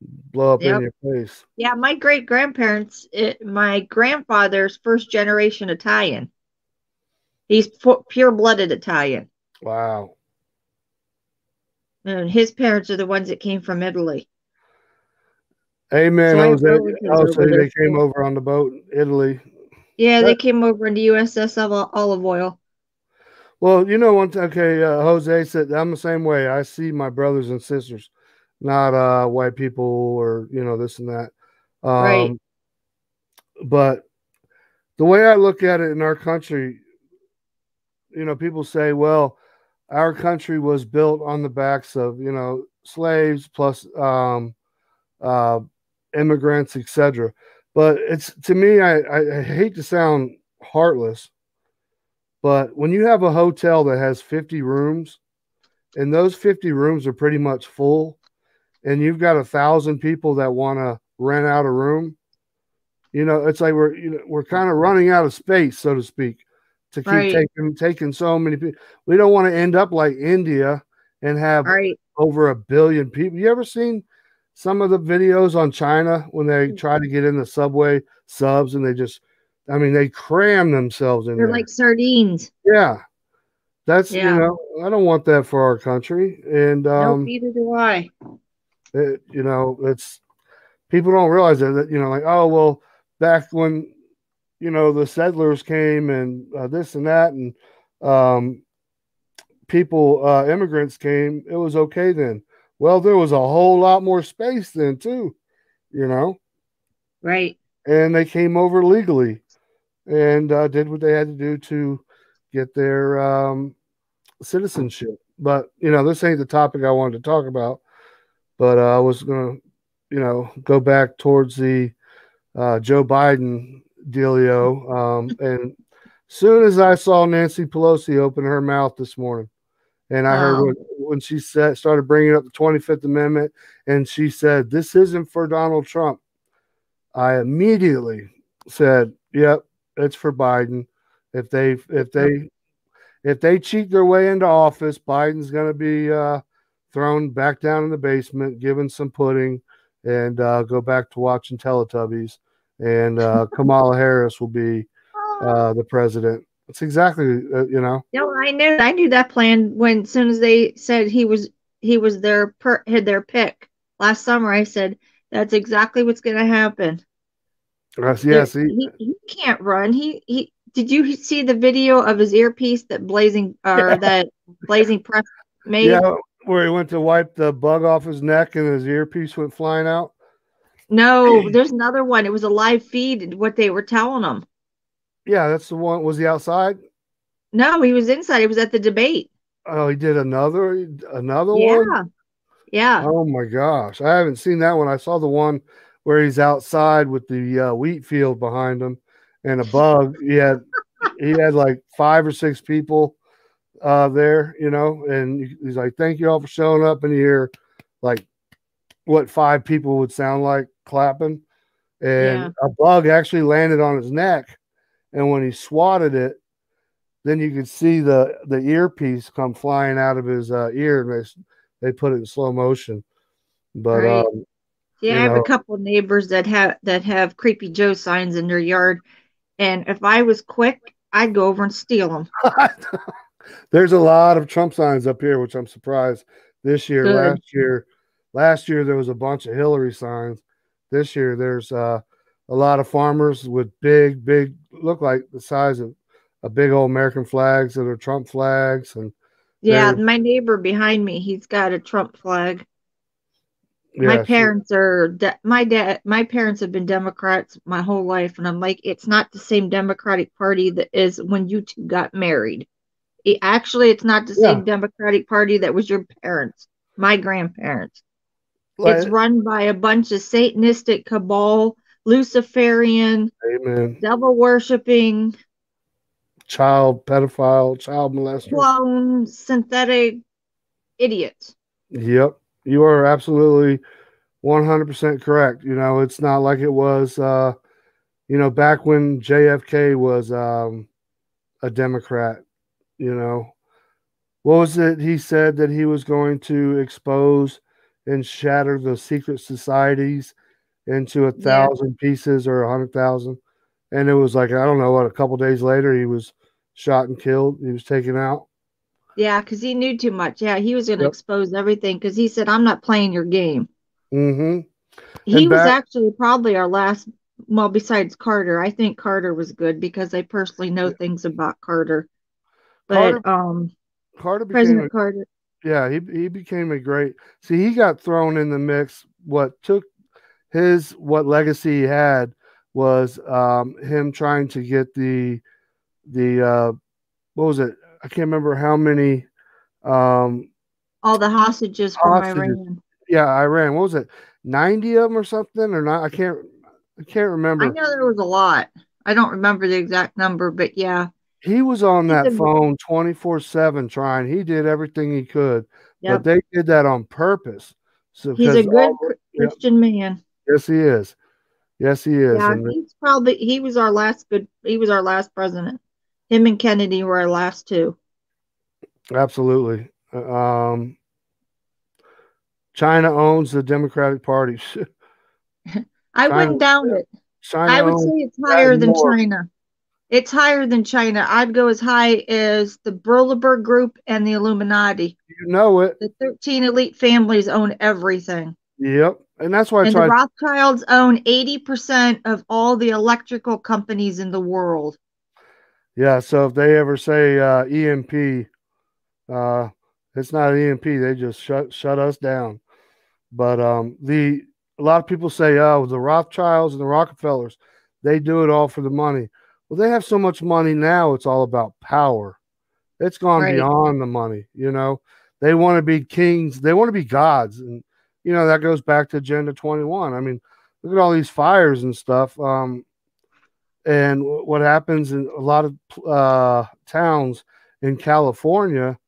Blow up in your face. Yeah, my great grandparents, my grandfather's first generation Italian. He's pure blooded Italian. Wow. And his parents are the ones that came from Italy. Amen. So they came over on the boat, Italy. Yeah, they came over in the USS Olive Oil. Well, you know what? Okay, Jose said I'm the same way. I see my brothers and sisters, not white people or this and that. Right. But the way I look at it in our country, people say, well, our country was built on the backs of slaves plus immigrants, etc. But it's, to me, I hate to sound heartless, but when you have a hotel that has 50 rooms and those 50 rooms are pretty much full and you've got 1,000 people that want to rent out a room, it's like we're kind of running out of space, so to speak, to keep taking so many people. We don't want to end up like India and have over 1 billion people. You ever seen some of the videos on China when they try to get in the subway subs and they just, I mean, they cram themselves in They're there. like sardines. Yeah, that's Yeah. I don't want that for our country. And Nope, neither do I. it's people don't realize that like, oh well, back when the settlers came and this and that and um, people immigrants came, it was okay then. Well, there was a whole lot more space then too, you know, Right. and they came over legally and did what they had to do to get their citizenship. But this ain't the topic I wanted to talk about. But I was gonna, go back towards the Joe Biden dealio. And soon as I saw Nancy Pelosi open her mouth this morning, and I heard when she started bringing up the 25th Amendment, and she said, "This isn't for Donald Trump," I immediately said, "Yep, it's for Biden. If they cheat their way into office, Biden's going to be thrown back down in the basement, given some pudding, and go back to watching Teletubbies. And Kamala Harris will be the president." It's exactly, No, I knew that plan when as soon as they said he was had their pick last summer. I said that's exactly what's going to happen. Yes, he can't run. He did you see the video of his earpiece that Blazing Press made? Yeah, where he went to wipe the bug off his neck and his earpiece went flying out. No, there's another one. It was a live feed. What they were telling him. Yeah, that's the one. Was he outside? No, he was inside. He was at the debate. Oh, he did another Yeah. one? Yeah. Oh my gosh. I haven't seen that one. I saw the one where he's outside with the wheat field behind him and a bug. He had like 5 or 6 people there, and he's like, "Thank you all for showing up," and you hear like what 5 people would sound like clapping. And a bug actually landed on his neck, and when he swatted it, then you could see the earpiece come flying out of his ear, and they put it in slow motion. But right. I have a couple of neighbors that have Creepy Joe signs in their yard, and if I was quick, I'd go over and steal them. There's a lot of Trump signs up here, which I'm surprised this year. Good. Last year there was a bunch of Hillary signs. This year there's a lot of farmers with big, look like the size of a big old American flags that are Trump flags. And my neighbor behind me, he's got a Trump flag. My parents my parents have been Democrats my whole life, and I'm like, it's not the same Democratic Party that is when you two got married. It's not the same Democratic Party that was your parents, my grandparents. It's run by a bunch of Satanistic cabal, Luciferian, devil worshipping, child pedophile, child molester, clone, synthetic idiots. Yep, you are absolutely 100% correct. It's not like it was, back when JFK was a Democrat. What was it he said that he was going to expose and shatter the secret societies into 1,000 pieces or 100,000? And it was like, I don't know what, a couple days later he was shot and killed. He was taken out. Yeah, because he knew too much. Yeah, he was going to expose everything because he said, "I'm not playing your game." Mm-hmm. He was actually probably our last, well, besides Carter. I think Carter was good because I personally know things about Carter. But Carter became President Carter. Yeah, he became a great. See, he got thrown in the mix. What legacy he had was him trying to get the what was it? I can't remember how many all the hostages from Iran. Yeah, Iran. What was it? 90 of them or something or not? I can't remember. I know there was a lot. I don't remember the exact number, but yeah. He was on that phone 24/7 trying. He did everything he could, but they did that on purpose. So he's a good Christian man. Yes, he is. Yes, he is. Yeah, he was our last president. Him and Kennedy were our last two. Absolutely. China owns the Democratic Party. I China, wouldn't doubt it. China I would say owns it's that higher and than more. China. It's higher than China. I'd go as high as the Bilderberg Group and the Illuminati. You know it. The 13 elite families own everything. Yep. And that's why I And the try. Rothschilds own 80% of all the electrical companies in the world. Yeah. So if they ever say EMP, it's not EMP. They just shut us down. But a lot of people say, oh, the Rothschilds and the Rockefellers, they do it all for the money. Well, they have so much money now. It's all about power. It's gone Right. beyond the money. They want to be kings. They want to be gods, and that goes back to Agenda 21. I mean, look at all these fires and stuff. And what happens in a lot of towns in California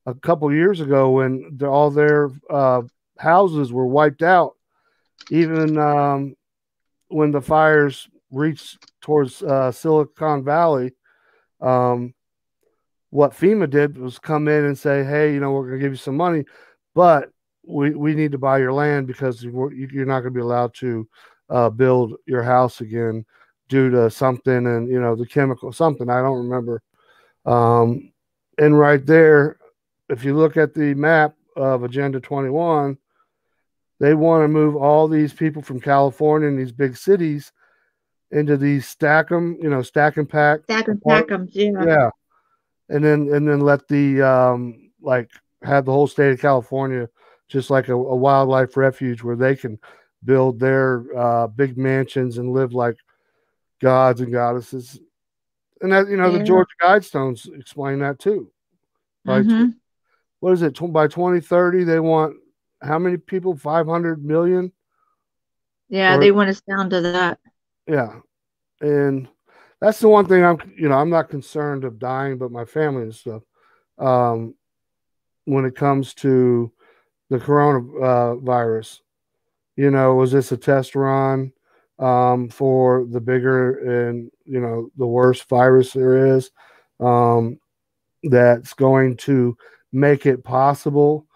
a couple years ago when all their houses were wiped out, even when the fires reached towards Silicon Valley. What FEMA did was come in and say, hey, we're going to give you some money, but we need to buy your land because you're not going to be allowed to build your house again due to something, and the chemical something I don't remember. And right there, if you look at the map of Agenda 21, they want to move all these people from California and these big cities into these stack and pack. Stack and pack them, yeah. Yeah. And then let the have the whole state of California just like a wildlife refuge where they can build their big mansions and live like gods and goddesses. And that the Georgia Guidestones explain that too. Right? What is it? By 2030, they want how many people? 500 million. Yeah, they want us down to that. Yeah, and that's the one thing I'm not concerned of dying, but my family and stuff. When it comes to the coronavirus, was this a test run for the bigger and the worst virus there is, that's going to make it possible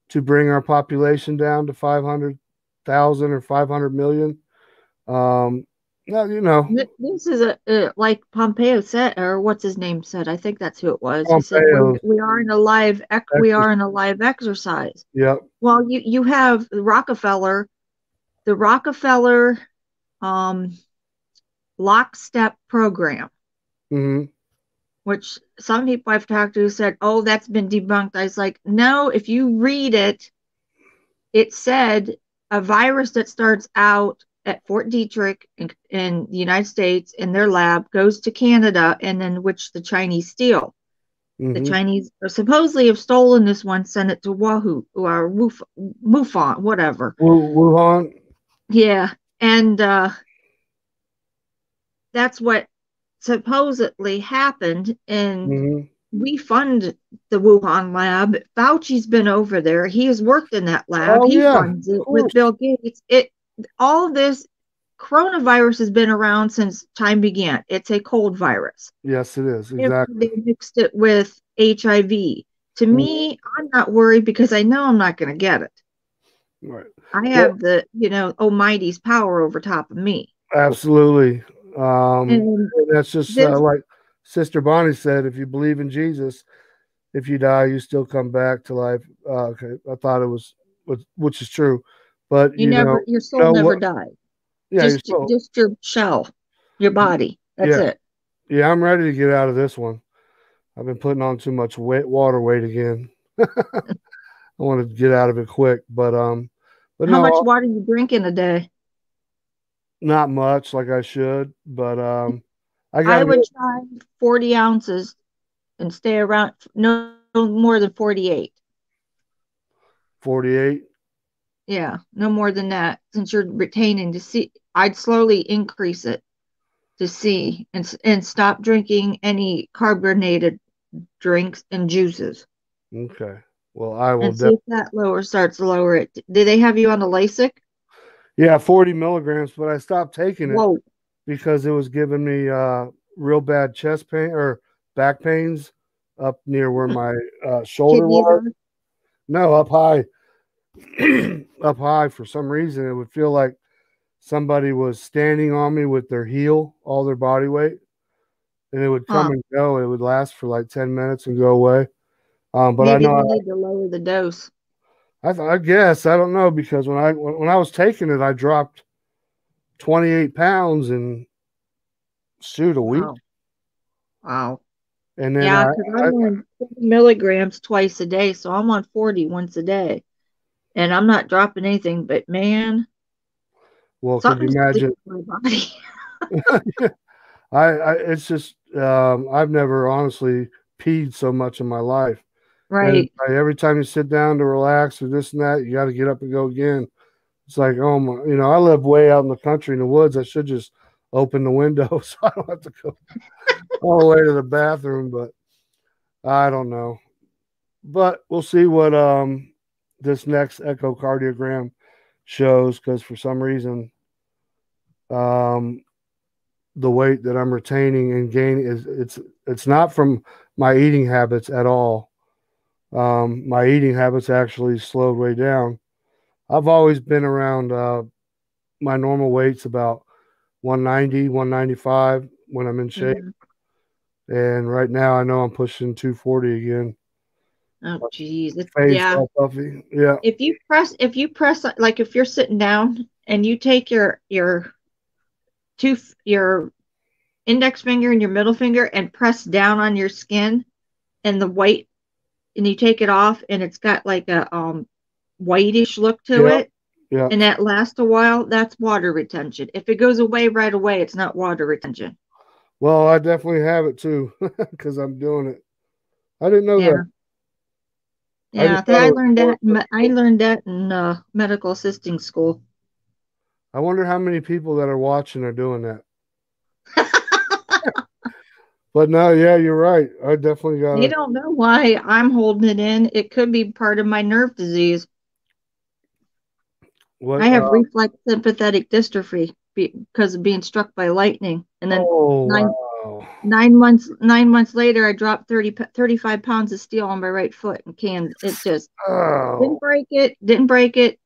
to bring our population down to 500,000 or 500 million? This is like Pompeo said, or what's his name said. I think that's who it was. Pompeo. He said we are in a live exercise. Yep. Well, you have the Rockefeller lockstep program, which some people I've talked to said, oh, that's been debunked. I was like, no, if you read it, it said a virus that starts out at Fort Detrick in the United States in their lab goes to Canada, and then which the Chinese steal. The Chinese supposedly have stolen this one, sent it to Wahoo or Wufan, whatever. Wuhan. Yeah, and that's what supposedly happened, and we fund the Wuhan lab. Fauci's been over there. He has worked in that lab. He funds it with Bill Gates. All this coronavirus has been around since time began. It's a cold virus. Yes, it is. Exactly. They mixed it with HIV. To me, I'm not worried because I know I'm not going to get it. Right. I have the, Almighty's power over top of me. Absolutely. And that's just like Sister Bonnie said, if you believe in Jesus, if you die, you still come back to life. Okay. I thought it was, which is true, but your soul never died. Yeah. Just your shell, your body. That's it. Yeah. I'm ready to get out of this one. I've been putting on too much water weight again. I want to get out of it quick, but how much water you drink in a day? Not much, like I should, but I would try 40 ounces and stay around no more than 48. 48? Yeah, no more than that. Since you're retaining to see, I'd slowly increase it to see and stop drinking any carbonated drinks and juices. Okay. Well, I will. And see if that starts to lower it. Did they have you on the LASIK? Yeah, 40 milligrams, but I stopped taking it because it was giving me real bad chest pain or back pains up near where my shoulder was. No, up high. up high for some reason. It would feel like somebody was standing on me with their heel, all their body weight, and it would come and go. It would last for like 10 minutes and go away. But maybe I know you need to lower the dose. I guess I don't know, because when I was taking it, I dropped 28 pounds in a week. Wow. And then Yeah, because I'm on 50 milligrams twice a day, so I'm on 40 once a day, and I'm not dropping anything. But man, well, could you something's imagine? in my body. It's just I've never honestly peed so much in my life. And Right. every time you sit down to relax or this and that, you got to get up and go again. It's like, oh my, I live way out in the country in the woods. I should just open the window so I don't have to go all the way to the bathroom. But I don't know. But we'll see what this next echocardiogram shows, because for some reason um the weight that I'm retaining and gaining it's not from my eating habits at all. My eating habits actually slowed way down. I've always been around my normal weight's about 190, 195 when I'm in shape. Mm-hmm. And right now I know I'm pushing 240 again. Oh, geez. Face Yeah. all puffy. Yeah. If you press, like if you're sitting down and you take your your index finger and your middle finger and press down on your skin and the white, and you take it off and it's got like a whitish look to it, Yeah. and that lasts a while, that's water retention. If it goes away right away, it's not water retention. Well, I definitely have it too, because I'm doing it. I didn't know that. Yeah, I learned that. I learned that in medical assisting school. I wonder how many people that are watching are doing that. But no, yeah, you're right. I definitely got They it. don't know why I'm holding it in. It could be part of my nerve disease. What? I have reflex sympathetic dystrophy because of being struck by lightning. And then Oh, nine, wow. 9 months later, I dropped 35 pounds of steel on my right foot and canned it. Just Oh. didn't break it,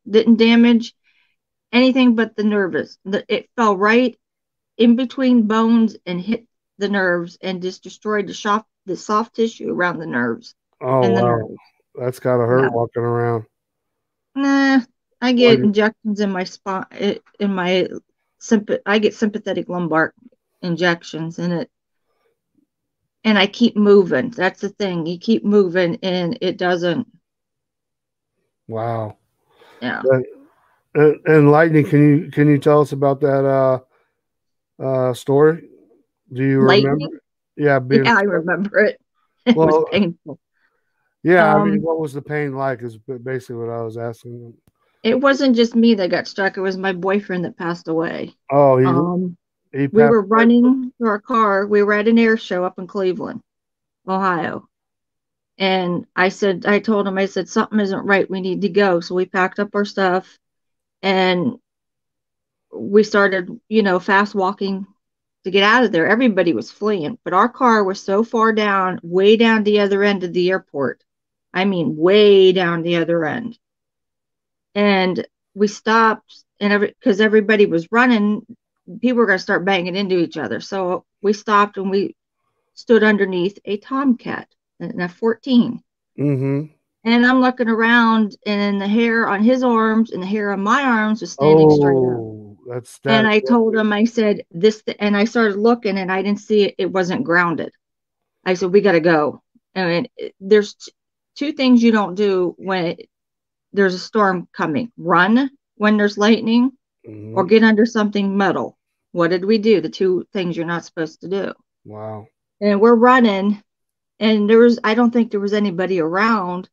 didn't damage anything but the nervous. It fell right in between bones and hit the nerves and just destroyed the soft tissue around the nerves Oh, and the wow. nerves. That's gotta hurt Yeah. walking around. Nah, I Well, get injections in my spine, in my I get sympathetic lumbar injections in it, and I keep moving. That's the thing. You keep moving, and it doesn't. wow. Yeah. And lightning, can you tell us about that story? Do you remember? Lightning? Yeah, being Yeah, I remember it. It was well. painful. Yeah, I mean, what was the pain like? Is basically what I was asking. It wasn't just me that got struck. It was my boyfriend that passed away. Oh, he We passed were away. running to our car. We were at an air show up in Cleveland, Ohio. And I told him, I said, something isn't right. We need to go. So we packed up our stuff and we started, fast walking to get out of there. Everybody was fleeing, but our car was so far down, way down the other end of the airport. I mean, way down the other end. And we stopped, and because everybody was running, people were going to start banging into each other. So we stopped and we stood underneath a tomcat, and a 14. Mm-hmm. And I'm looking around, and the hair on his arms and the hair on my arms was standing straight up. Oh, that's And that. I told him, I said, and I started looking, and I didn't see it. It wasn't grounded. I said, we got to go. And there's two things you don't do when there's a storm coming: run when there's lightning, or get under something metal. What did we do? The two things you're not supposed to do. Wow. And we're running, and I don't think there was anybody around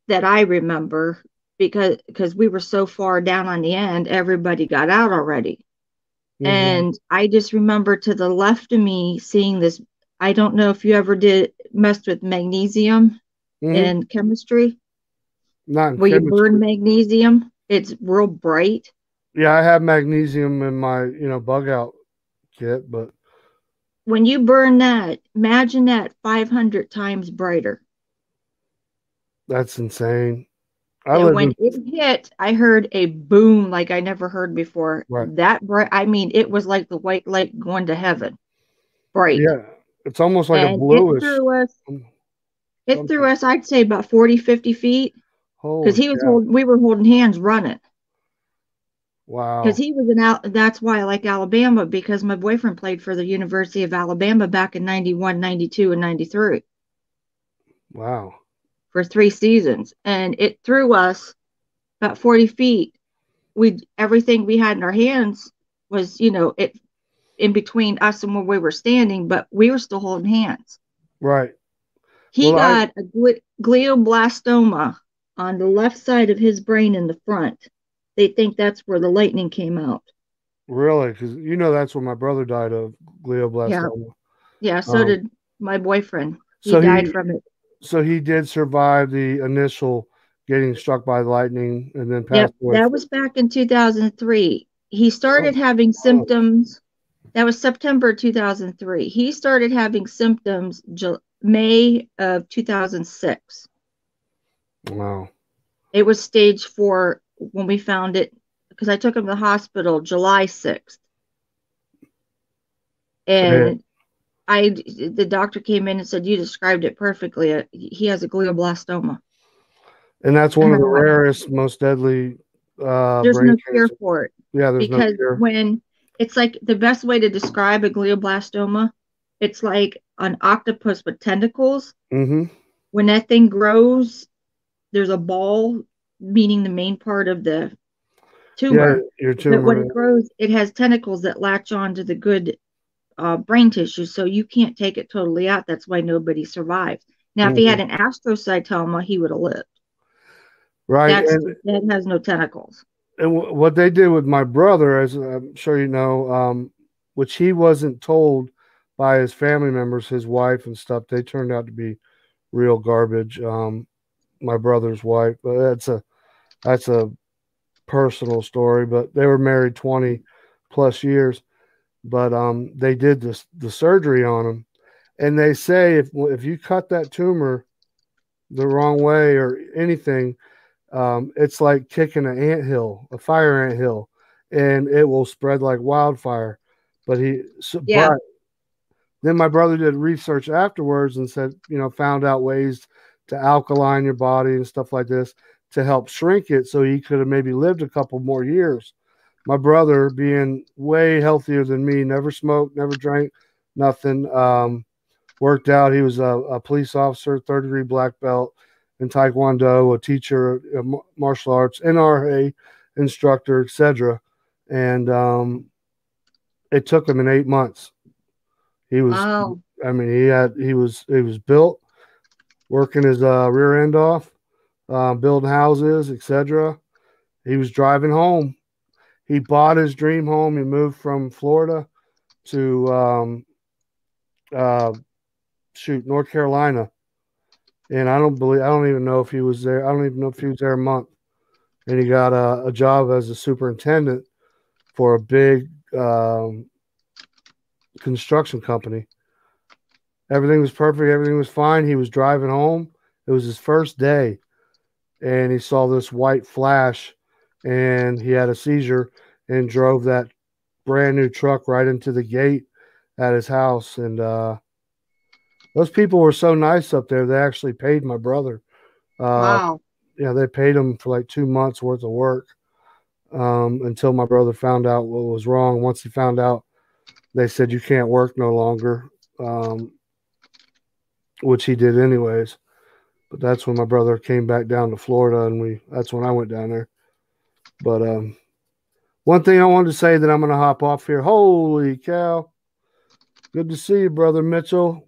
that I remember, because we were so far down on the end, everybody got out already. And I just remember to the left of me seeing this. I don't know if you ever messed with magnesium in chemistry. Not in Where you chemistry. burn magnesium, it's real bright. Yeah, I have magnesium in my, bug out kit, but when you burn that, imagine that 500 times brighter. that's insane. I And live when in it hit, I heard a boom like I never heard before. right. That bright, I mean, it was like the white light going to heaven, bright. Yeah, it's almost like a And it bluish threw us, something. I'd say about 40, 50 feet. Because Holy cow! we were holding hands running. Because Wow, he was that's why I like Alabama, because my boyfriend played for the University of Alabama back in 91, 92, and 93 wow, for 3 seasons. And it threw us about 40 feet. Everything we had in our hands was, it in between us and where we were standing, but we were still holding hands. right. He Well, I got a glioblastoma on the left side of his brain in the front. They think that's where the lightning came out. really, because that's what my brother died of, Yeah. glioblastoma. Yeah, so Um, did my boyfriend. He so died he from it. so he did survive the initial getting struck by lightning and then passed Yep, away. that was back in 2003. He Oh, started having wow. symptoms. That was September 2003. He started having symptoms May of 2006. Wow. It was stage 4 when we found it, because I took him to the hospital July 6th. Yeah. And the doctor came in and said, "You described it perfectly. He has a glioblastoma." And that's one And of the I'm like, rarest, most deadly there's brain no cure cancer. for it. Yeah, there's no Because cure. when it's like the best way to describe a glioblastoma, it's like an octopus with tentacles. Mm-hmm. When that thing grows, there's a ball, meaning the main part of the Yeah, tumor. your But when tumor. it grows, it has tentacles that latch on to the good brain tissue, so you can't take it totally out. That's why nobody survives. Now, if he Mhm. had an astrocytoma, he would have lived. Right. That has no tentacles. And what they did with my brother, as I'm sure you know, which he wasn't told by his family members, his wife and stuff, they turned out to be real garbage. My brother's wife, but that's a personal story. But they were married 20 plus years. But they did the surgery on him, and they say if you cut that tumor the wrong way or anything, it's like kicking an anthill, a fire anthill, and it will spread like wildfire. Yeah. But then my brother did research afterwards and said, found out ways to alkaline your body and stuff like this to help shrink it so he could have maybe lived a couple more years. My brother, being way healthier than me, never smoked, never drank, nothing. Worked out. He was a police officer, third-degree black belt in Taekwondo, a teacher, martial arts, NRA instructor, etc. And it took him in 8 months. He was, Wow. I mean, he was built, working his rear end off, building houses, etc. He was driving home. He bought his dream home. He moved from Florida to North Carolina. And I don't even know if he was there. I don't even know if he was there a month. And he got a job as a superintendent for a big construction company. Everything was perfect. Everything was fine. He was driving home. It was his first day. And he saw this white flash and he had a seizure and drove that brand new truck right into the gate at his house. And those people were so nice up there. They actually paid my brother. Wow. They paid him for like 2 months worth of work until my brother found out what was wrong. Once he found out, they said you can't work no longer, which he did anyways. But that's when my brother came back down to Florida, and that's when I went down there. But one thing I wanted to say that I'm going to hop off here. Holy cow. Good to see you, Brother Mitchell.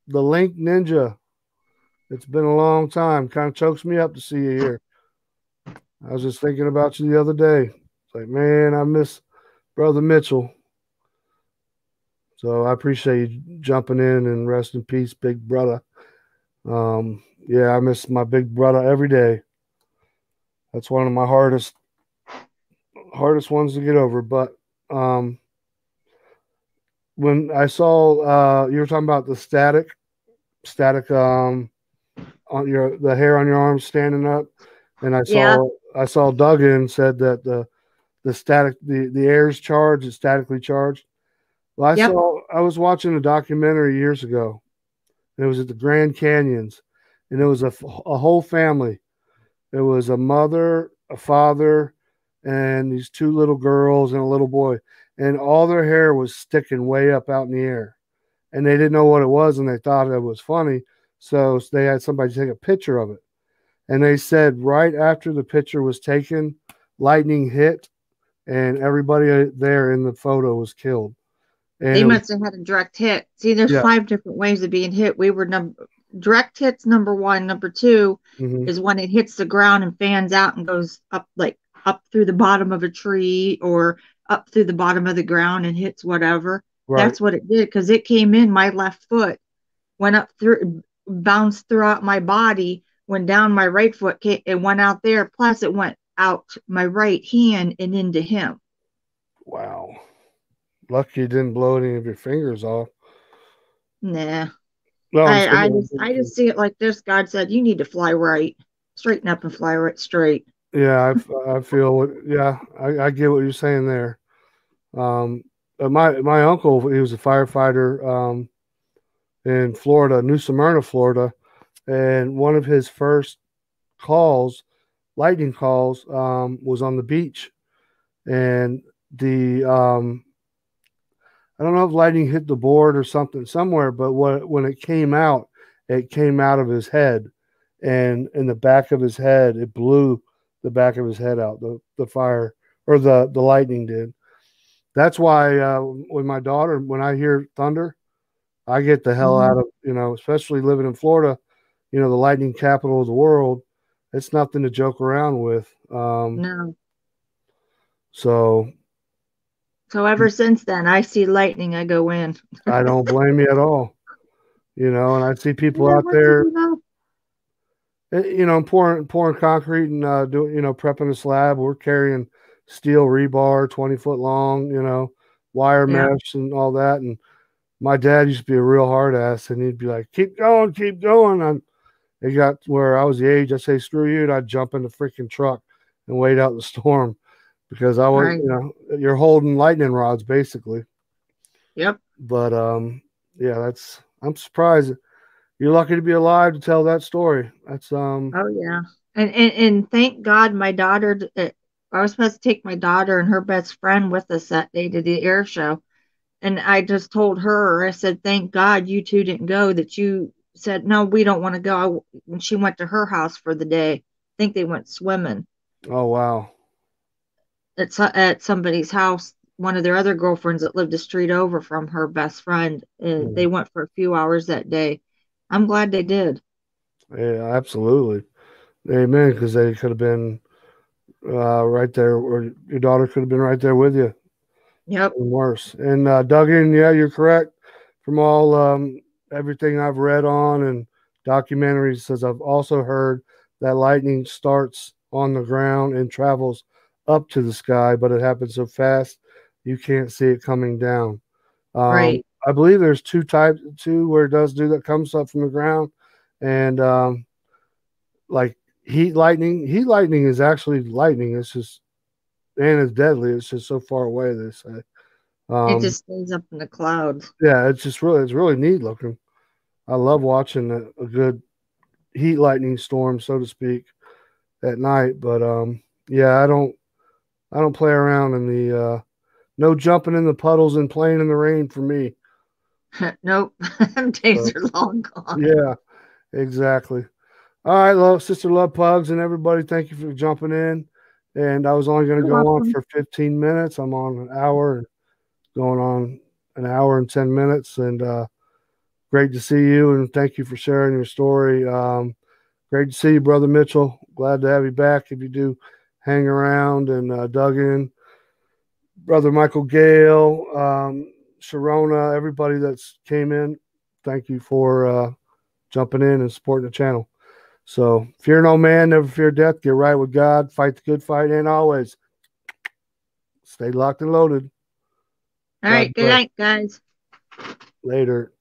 The Link Ninja. It's been a long time. Kind of chokes me up to see you here. I was just thinking about you the other day. It's like, man, I miss Brother Mitchell. So I appreciate you jumping in, and rest in peace, big brother. I miss my big brother every day. That's one of my hardest ones to get over. But when I saw you were talking about the static on the hair on your arm standing up, And Yeah. I saw Duggan said that the air is charged, it's statically charged. Well, Yep. I was watching a documentary years ago. And it was at the Grand Canyons, and it was a whole family. It was a mother, a father, and these two little girls and a little boy, and all their hair was sticking way up out in the air, and they didn't know what it was, and they thought it was funny, so they had somebody take a picture of it, and they said right after the picture was taken, lightning hit, and everybody there in the photo was killed, and They it was must have had a direct hit. See, there's yeah, 5 different ways of being hit. We were direct hits number 1. Number 2 mm-hmm. is when it hits the ground and fans out and goes up, like up through the bottom of a tree or up through the bottom of the ground and hits whatever. Right. That's what it did, because it came in my left foot, went up through, bounced throughout my body, went down my right foot, it went out there. Plus, it went out my right hand and into him. Wow. Lucky you didn't blow any of your fingers off. Nah. No, I just see it like this. God said, you need to fly right. Straighten up and fly right straight. yeah, I feel what. Yeah, I get what you're saying there. My uncle, he was a firefighter in Florida, New Smyrna, Florida, and one of his first calls, lightning calls, was on the beach, and the I don't know if lightning hit the board or something somewhere, but when it came out of his head, and in the back of his head, it blew the back of his head out. The fire or the lightning did. That's why with my daughter, when I hear thunder, I get the hell out of, especially living in Florida, the lightning capital of the world. It's nothing to joke around with. No. So ever since then, I see lightning, I go in. I don't blame you at all. And I see people Yeah, out what to there, do now? pouring concrete and prepping a slab. We're carrying steel rebar, 20-foot long, wire Yeah. mesh and all that. And my dad used to be a real hard ass, and he'd be like, keep going, keep going. And it got where I was the age, I say, screw you, and I'd jump in the freaking truck and wait out the storm, because I was, Right. You're holding lightning rods basically. Yep. But yeah, I'm surprised. You're lucky to be alive to tell that story. That's Oh yeah. And thank God my daughter, I was supposed to take my daughter and her best friend with us that day to the air show. And I just told her, I said, thank God you two didn't go, that you said, no, we don't want to go. And she went to her house for the day. I think they went swimming. Oh wow. At somebody's house, one of their other girlfriends that lived a street over from her best friend. And they went for a few hours that day. I'm glad they did. Yeah, absolutely. Amen. Because they could have been right there, or your daughter could have been right there with you. Yep. And worse. And Duggan, yeah, you're correct. From all everything I've read on and documentaries, says I've also heard that lightning starts on the ground and travels up to the sky, but it happens so fast you can't see it coming down. Right. I believe there's two where it does do that, comes up from the ground, and like heat lightning. Heat lightning is actually lightning. It's just, and it's deadly. It's just so far away, they say. It just stays up in the clouds. Yeah, it's really neat looking. I love watching a good heat lightning storm, so to speak, at night. But yeah, I don't play around in the no jumping in the puddles and playing in the rain for me. Nope. Days are long gone. Yeah, exactly. All right, Sister Love Pugs and everybody, thank you for jumping in. And I was only going to go on for 15 minutes. I'm on an hour, going on an hour and 10 minutes. And great to see you, and thank you for sharing your story. Great to see you, Brother Mitchell. Glad to have you back if you do hang around. And Duggan, Brother Michael Gale, Sharona, everybody that's came in, thank you for jumping in and supporting the channel. So fear no man, never fear death. Get right with God, fight the good fight, and always stay locked and loaded. All right. Good night, guys. Later.